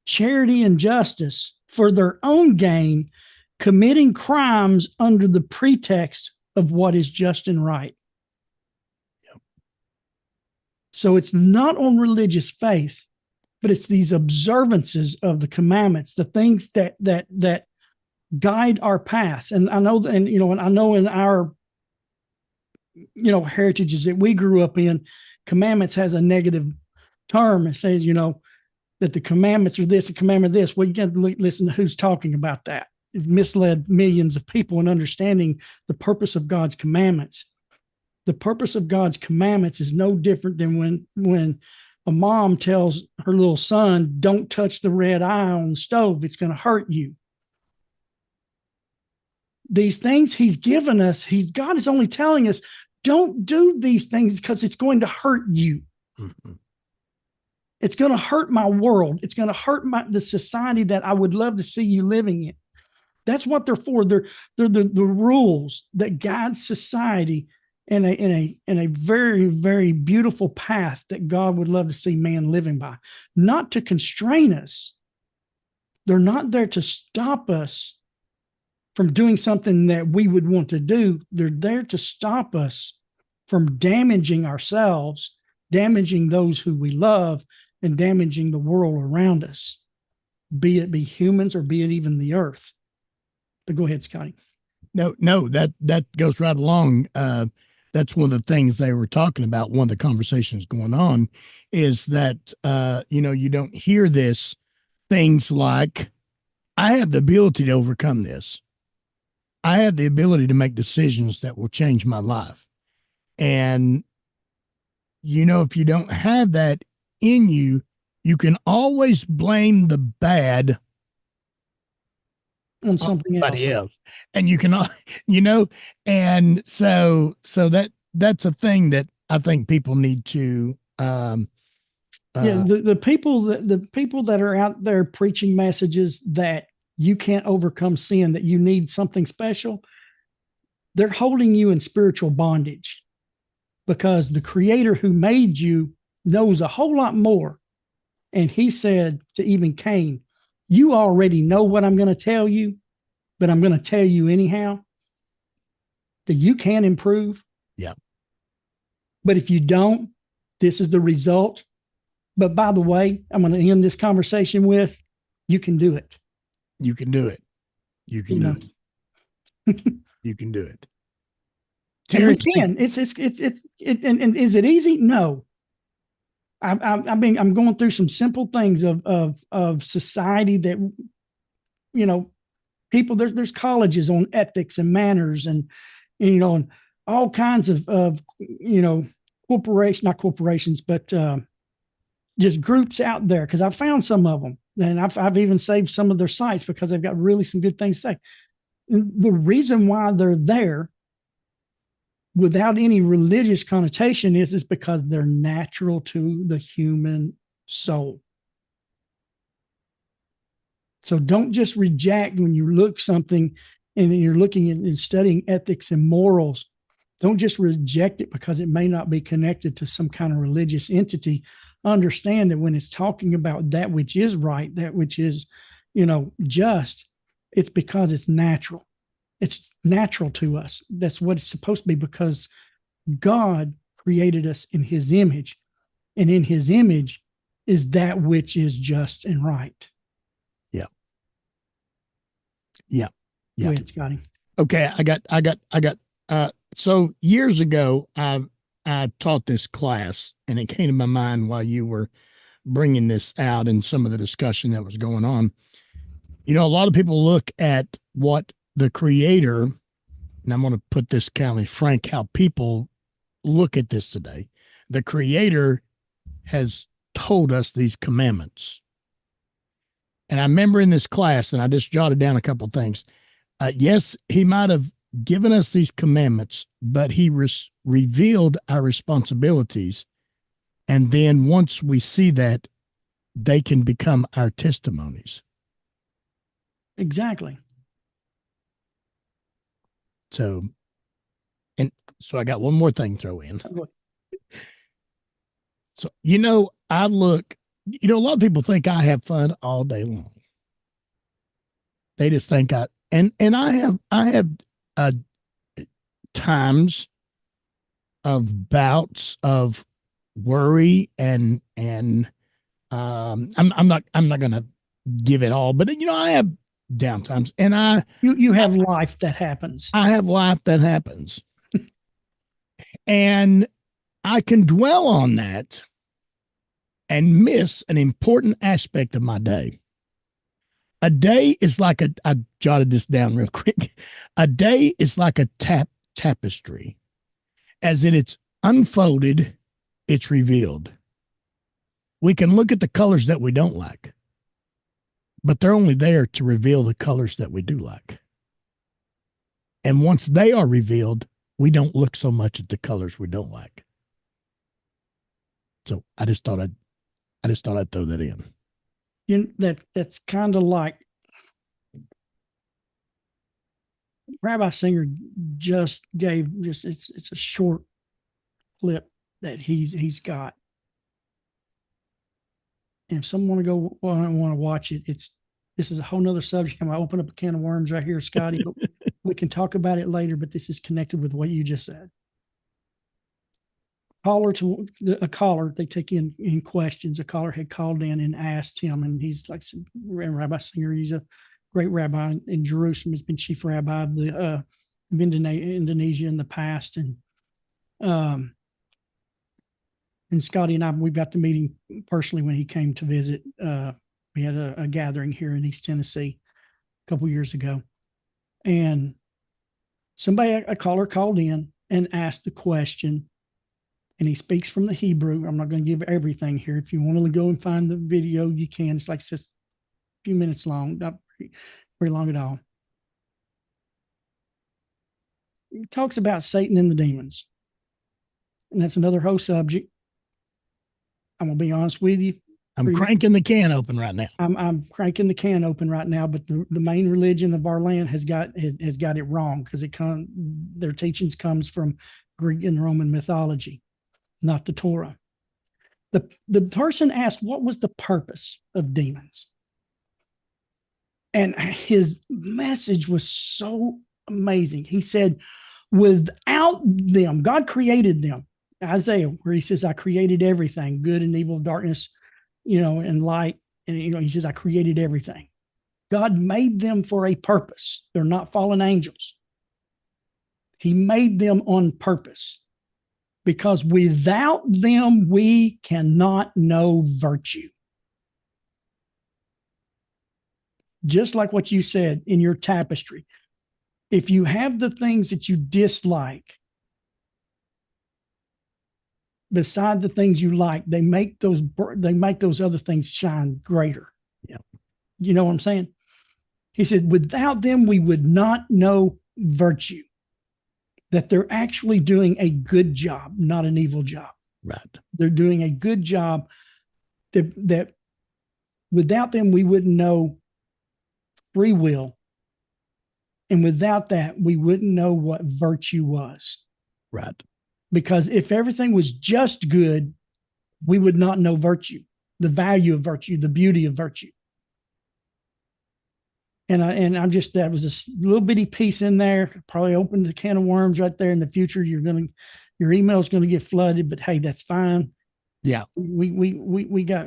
charity and justice for their own gain, committing crimes under the pretext of what is just and right. Yep. So it's not on religious faith, but it's these observances of the commandments, the things that guide our paths. And I know, and I know in our heritages that we grew up in, commandments has a negative term. It says, that the commandments are this, the commandment this. Well, you got to listen to who's talking about that. It's misled millions of people in understanding the purpose of God's commandments. The purpose of God's commandments is no different than when a mom tells her little son, don't touch the red eye on the stove. It's going to hurt you. These things he's given us, God is only telling us, don't do these things because it's going to hurt you. Mm-hmm. It's going to hurt my world. It's going to hurt the society that I would love to see you living in. That's what they're for. They're the rules that guide society in a very, very beautiful path that God would love to see man living by, not to constrain us. They're not there to stop us from doing something that we would want to do. They're there to stop us from damaging ourselves, damaging those who we love, and damaging the world around us, be it humans or be it even the earth. But go ahead, Scotty. No, that goes right along. That's one of the things they were talking about. One of the conversations going on is that, you don't hear things like, I have the ability to overcome this. I have the ability to make decisions that will change my life. And, if you don't have that in you, you can always blame the bad on something else. And you can, and so that's a thing that I think people need to, the people that are out there preaching messages that you can't overcome sin, that you need something special, they're holding you in spiritual bondage, because the Creator who made you knows a whole lot more. And he said to even Cain, you already know what I'm going to tell you, but I'm going to tell you anyhow, that you can improve. Yeah. But if you don't, this is the result. But by the way, I'm going to end this conversation with, you can do it. You can do it. You can do it. You can do it. Terry, and we can. And is it easy? No. I'm going through some simple things of society that, people, there's colleges on ethics and manners and all kinds of not corporations, but just groups out there. Cause I found some of them, and I've even saved some of their sites because they've got really some good things to say. And the reason why they're there without any religious connotation is because they're natural to the human soul. So don't just reject when you look something and you're looking at and studying ethics and morals. Don't just reject it because it may not be connected to some kind of religious entity. Understand that when it's talking about that which is right, that which is, just, it's because it's natural. It's natural to us. That's what it's supposed to be, because God created us in his image, and in his image is that which is just and right. Yeah. Go ahead, Scotty. Okay. I got, so years ago, I taught this class, and it came to my mind while you were bringing this out and some of the discussion that was going on. A lot of people look at what the Creator, and I'm going to put this kind of frank, how people look at this today. The Creator has told us these commandments. And I remember in this class, and I just jotted down a couple of things. Yes, he might have given us these commandments, but he revealed our responsibilities. And then once we see that, they can become our testimonies. Exactly. So I got one more thing to throw in. So, I look, a lot of people think I have fun all day long. They just think and I have times of bouts of worry and I'm not going to give it all, but I have downtimes, and You have life that happens. I have life that happens. And I can dwell on that and miss an important aspect of my day. A day is like I jotted this down real quick. A day is like a tapestry. As it's unfolded, it's revealed. We can look at the colors that we don't like, but they're only there to reveal the colors that we do like. And once they are revealed, we don't look so much at the colors we don't like. So I just thought I'd throw that in. That's kind of like Rabbi Singer just gave it's a short clip that he's got. And if someone want to watch it, this is a whole nother subject. I'm going to open up a can of worms right here, Scotty. But we can talk about it later, but this is connected with what you just said. A caller, they take in questions. A caller had called in and asked him, and he's like, Rabbi Singer, he's a great rabbi in Jerusalem. He's been chief rabbi of the Indonesia in the past. And Scotty and I, we got to meet him personally when he came to visit. We had a gathering here in East Tennessee a couple years ago. And a caller called in and asked the question, and he speaks from the Hebrew. I'm not going to give everything here. If you want to go and find the video, you can. It's like just a few minutes long, not very long at all. He talks about Satan and the demons. And that's another whole subject. I'm going to be honest with you. I'm cranking the can open right now. I'm cranking the can open right now, but the main religion of our land has got it wrong because their teachings comes from Greek and Roman mythology, not the Torah. The person asked, what was the purpose of demons? And his message was so amazing. He said, without them, God created them. Isaiah, where he says, I created everything, good and evil, darkness, and light. And, he says, I created everything. God made them for a purpose. They're not fallen angels. He made them on purpose because without them, we cannot know virtue. Just like what you said in your tapestry. If you have the things that you dislike, beside the things you like, they make those other things shine greater. Yeah. You know what I'm saying? He said, without them, we would not know virtue, that they're actually doing a good job, not an evil job. Right. They're doing a good job that without them, we wouldn't know free will. And without that, we wouldn't know what virtue was. Right. Because if everything was just good, we would not know virtue, the value of virtue, the beauty of virtue. And I'm just, that was a little bitty piece in there. Probably opened a can of worms right there. In the future, your email is going to get flooded, but hey, that's fine. Yeah. We got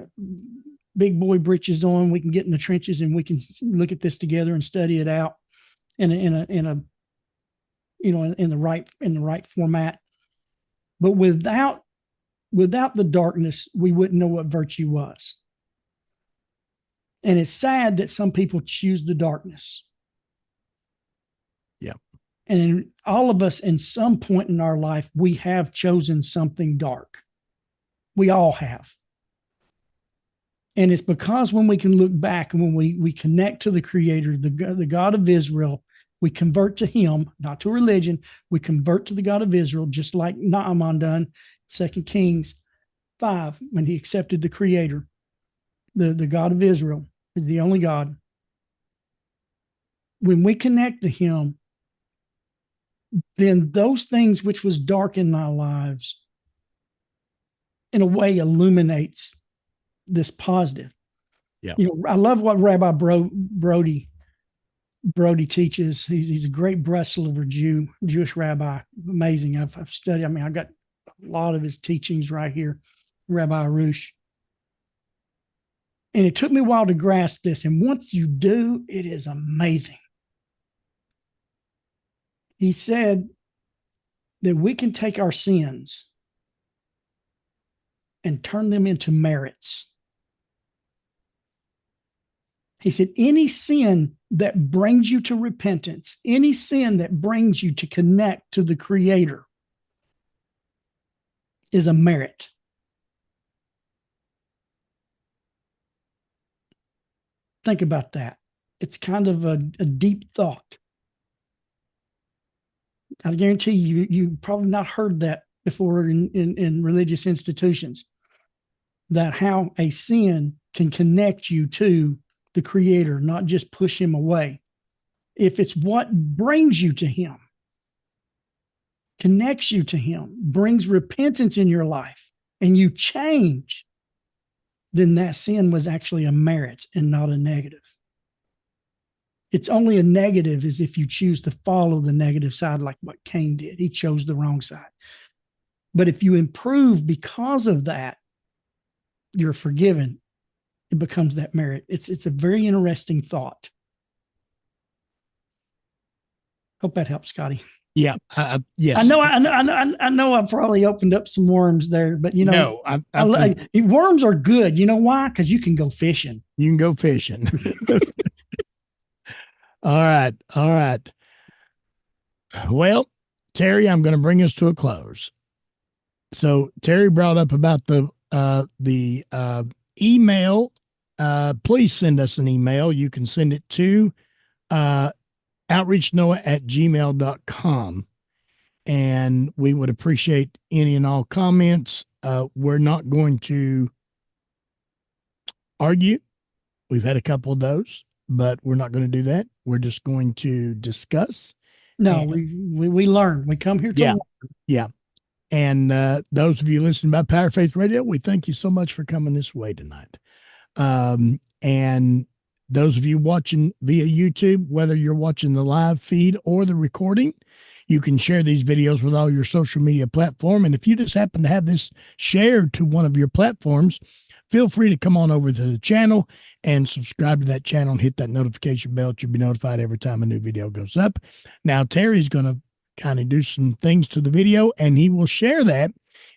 big boy britches on. We can get in the trenches and we can look at this together and study it out in the right format. But without the darkness, we wouldn't know what virtue was. And it's sad that some people choose the darkness. Yeah. And all of us, in some point in our life, we have chosen something dark. We all have. And it's because when we can look back and when we connect to the Creator, the God of Israel, we convert to Him, not to religion. We convert to the God of Israel, just like Naaman done, 2 Kings 5, when he accepted the Creator. The God of Israel is the only God. When we connect to Him, then those things which was dark in our lives, in a way, illuminates this positive. Yeah. I love what Rabbi Brody teaches. He's a great Breslover Jewish rabbi. Amazing. I've studied. I've got a lot of his teachings right here. Rabbi Arush. And it took me a while to grasp this. And once you do, it is amazing. He said that we can take our sins and turn them into merits. He said, any sin that brings you to repentance, any sin that brings you to connect to the Creator is a merit. Think about that. It's kind of a deep thought. I guarantee you've probably not heard that before in religious institutions, that how a sin can connect you to the Creator, not just push him away. If it's what brings you to him, connects you to him, brings repentance in your life, and you change, then that sin was actually a merit and not a negative. It's only a negative is if you choose to follow the negative side, like what Cain did. He chose the wrong side. But if you improve because of that, you're forgiven. It becomes that merit. It's a very interesting thought. Hope that helps, Scotty. Yeah. Yes. I know. I probably opened up some worms there, but No, worms are good. You know why? Because you can go fishing. You can go fishing. All right. All right. Well, Terry, I'm going to bring us to a close. So Terry brought up about the email. Please send us an email. You can send it to outreachnoah@gmail.com. And we would appreciate any and all comments. We're not going to argue. We've had a couple of those, but we're not going to do that. We're just going to discuss. No, we learn. We come here to learn. Yeah. And those of you listening by Power Faith Radio, we thank you so much for coming this way tonight. And those of you watching via YouTube, whether you're watching the live feed or the recording, you can share these videos with all your social media platform. And if you just happen to have this shared to one of your platforms, feel free to come on over to the channel and subscribe to that channel and hit that notification bell. You'll be notified every time a new video goes up. Now, Terry's going to kind of do some things to the video, and he will share that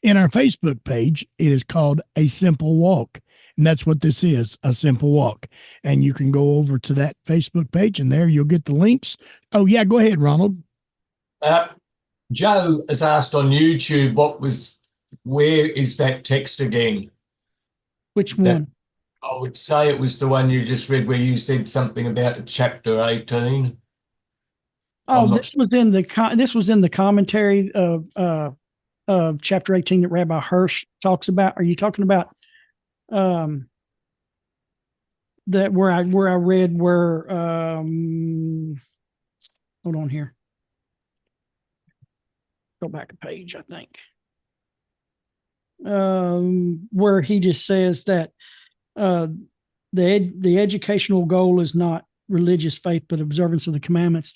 in our Facebook page. It is called A Simple Walk. And that's what this is, a simple walk. And you can go over to that Facebook page, and there you'll get the links. Oh, yeah, go ahead, Ronald. Joe has asked on YouTube, where is that text again? Which one? I would say it was the one you just read where you said something about chapter 18. Oh, this was in the commentary of chapter 18 that Rabbi Hirsch talks about. Are you talking about that where I read where hold on here. Go back a page, I think. Where he just says that the educational goal is not religious faith, but observance of the commandments.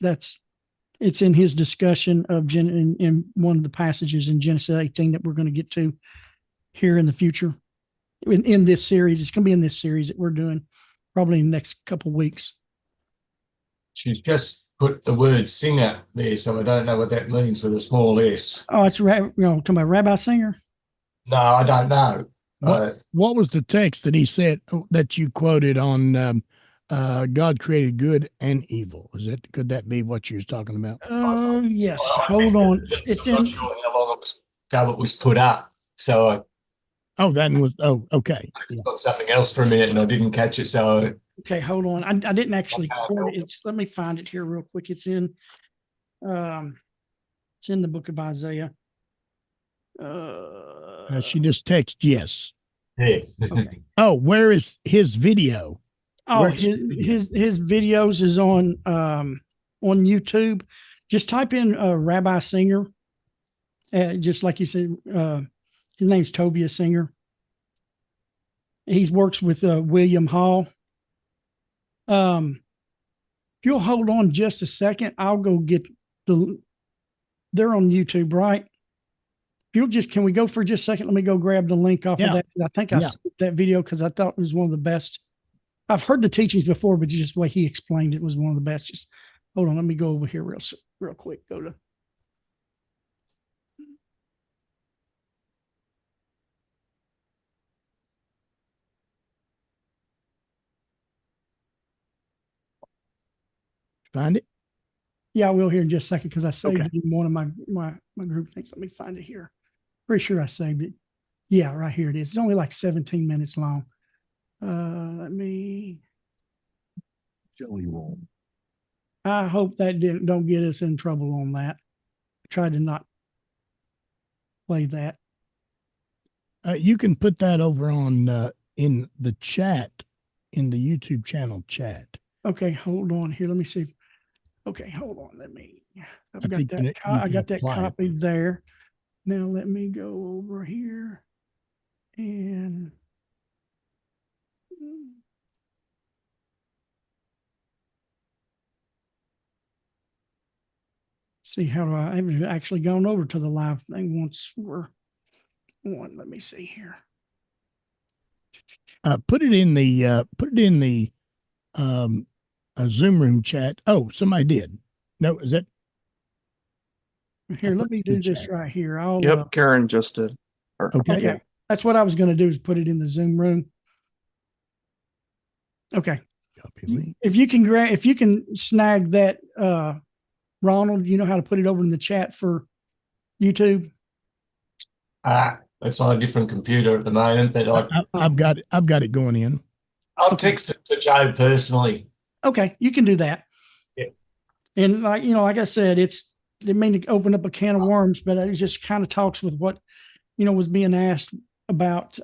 It's in his discussion of in one of the passages in Genesis 18 that we're going to get to here in the future. In this series, it's going to be in this series that we're doing probably in the next couple of weeks. She's just put the word singer there, so I don't know what that means with a small s. Oh, it's talking about Rabbi Singer. No, I don't know. What was the text that he said that you quoted on God created good and evil? Could that be what you was talking about? Yes. Hold on. I'm not sure how long it was put up. So okay. It's got something else for a minute and I didn't catch it. So okay, hold on. I didn't actually quote it. Let me find it here real quick. It's in the book of Isaiah. She just texted yes. Yeah. Okay. Oh, where is his video? Oh, his videos is on YouTube. Just type in Rabbi Singer. Just like you said, his name's Tobias Singer. He works with William Hall. If you'll hold on just a second, I'll go get they're on YouTube, right? Can we go for just a second? Let me go grab the link off of that. I think I saved that video because I thought it was one of the best I've heard the teachings before, but just the way he explained it was one of the best. Just hold on, let me go over here real quick. Go to. Find it. Yeah, I will here in just a second because I saved Okay. it in one of my group things. Let me find it here. Pretty sure I saved it. Yeah, right here it is. It's only like 17 minutes long. Let me. Jelly roll. I hope that don't get us in trouble on that. I tried to not play that. You can put that over on in the chat, in the YouTube channel chat. Okay, hold on here. Let me see. Okay, hold on. Let me. I I've got think that. you I can got that apply it. copy there. Now let me go over here and. See how do I haven't actually gone over to the live thing once we're on. Let me see here. Put it in the Zoom room chat. Oh, somebody did. No, is that Here, put let me it in do the this chat. right here. I'll Yep, Karen just did. Okay. okay. That's what I was going to do is put it in the Zoom room. Okay. Copy link. If you can snag that, Ronald, you know how to put it over in the chat for YouTube. It's on a different computer at the moment, but I've got it going in. I'll text it to Joe personally. Okay, you can do that. Yeah. And like I said, it may open up a can of worms, but it just kind of talks with what, was being asked about,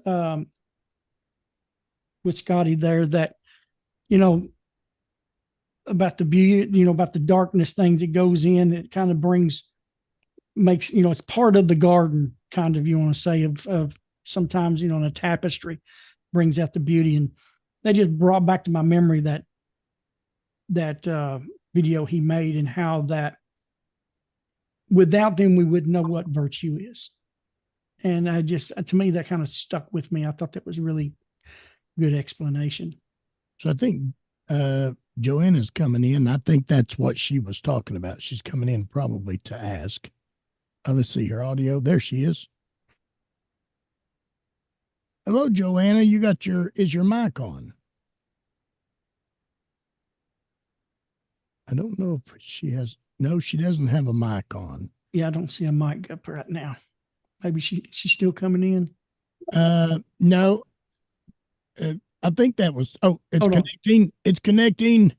with Scotty there that, about the beauty, about the darkness things that goes in, it kind of makes, it's part of the garden kind of, you want to say of sometimes, in a tapestry brings out the beauty. And they just brought back to my memory that video he made and how that without them, we wouldn't know what virtue is. And to me, that kind of stuck with me. I thought that was a really good explanation. So I think Joanna's coming in. I think that's what she was talking about. She's coming in probably to ask. Let's see her audio. There she is. Hello, Joanna. Is your mic on? I don't know if she doesn't have a mic on. Yeah, I don't see a mic up right now. Maybe she's still coming in. No. I think that was, it's Hold on. connecting. It's connecting.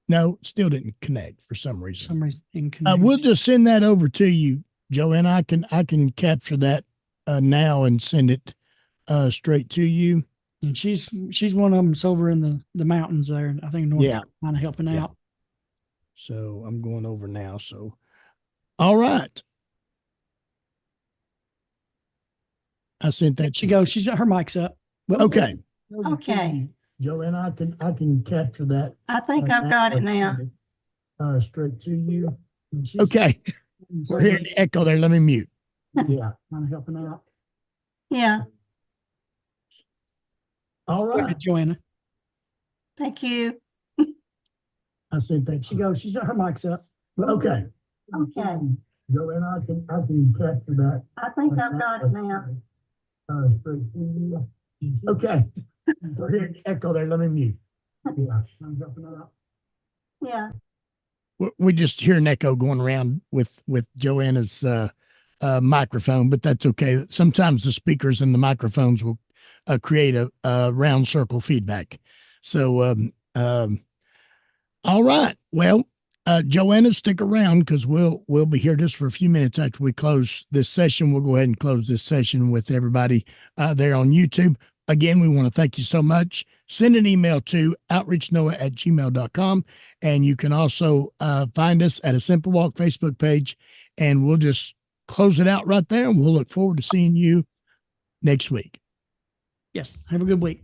No, still didn't connect for some reason. For some reason, it didn't connect. We'll just send that over to you, Joanna. I can capture that now and send it straight to you. And she's one of them. It's over in the mountains there. I think North Carolina helping out. So I'm going over now. So, all right. I sent that. She goes. Her mic's up. Okay. Okay. Joanna, I can capture that. I think I've got it now. Straight to you. Okay. We're hearing the echo there. Let me mute. Yeah, I'm helping out. Yeah, All Go ahead, right. Joanna. thank you. I sent that. She goes. Her mic's up. Okay. Okay, Joanna, I can capture that. I think I've got it now. Straight to you. Okay. We're hearing the echo there. Let me mute. Yeah. I'm helping out. Yeah, We just hear an echo going around with Joanna's microphone, but that's okay. Sometimes the speakers and the microphones will create a round circle feedback. So, all right. Well, Joanna, stick around because we'll be here just for a few minutes after we close this session. We'll go ahead and close this session with everybody there on YouTube. Again, we want to thank you so much. Send an email to outreachnoah@gmail.com. And you can also find us at a Simple Walk Facebook page. And we'll just close it out right there. And we'll look forward to seeing you next week. Yes. Have a good week.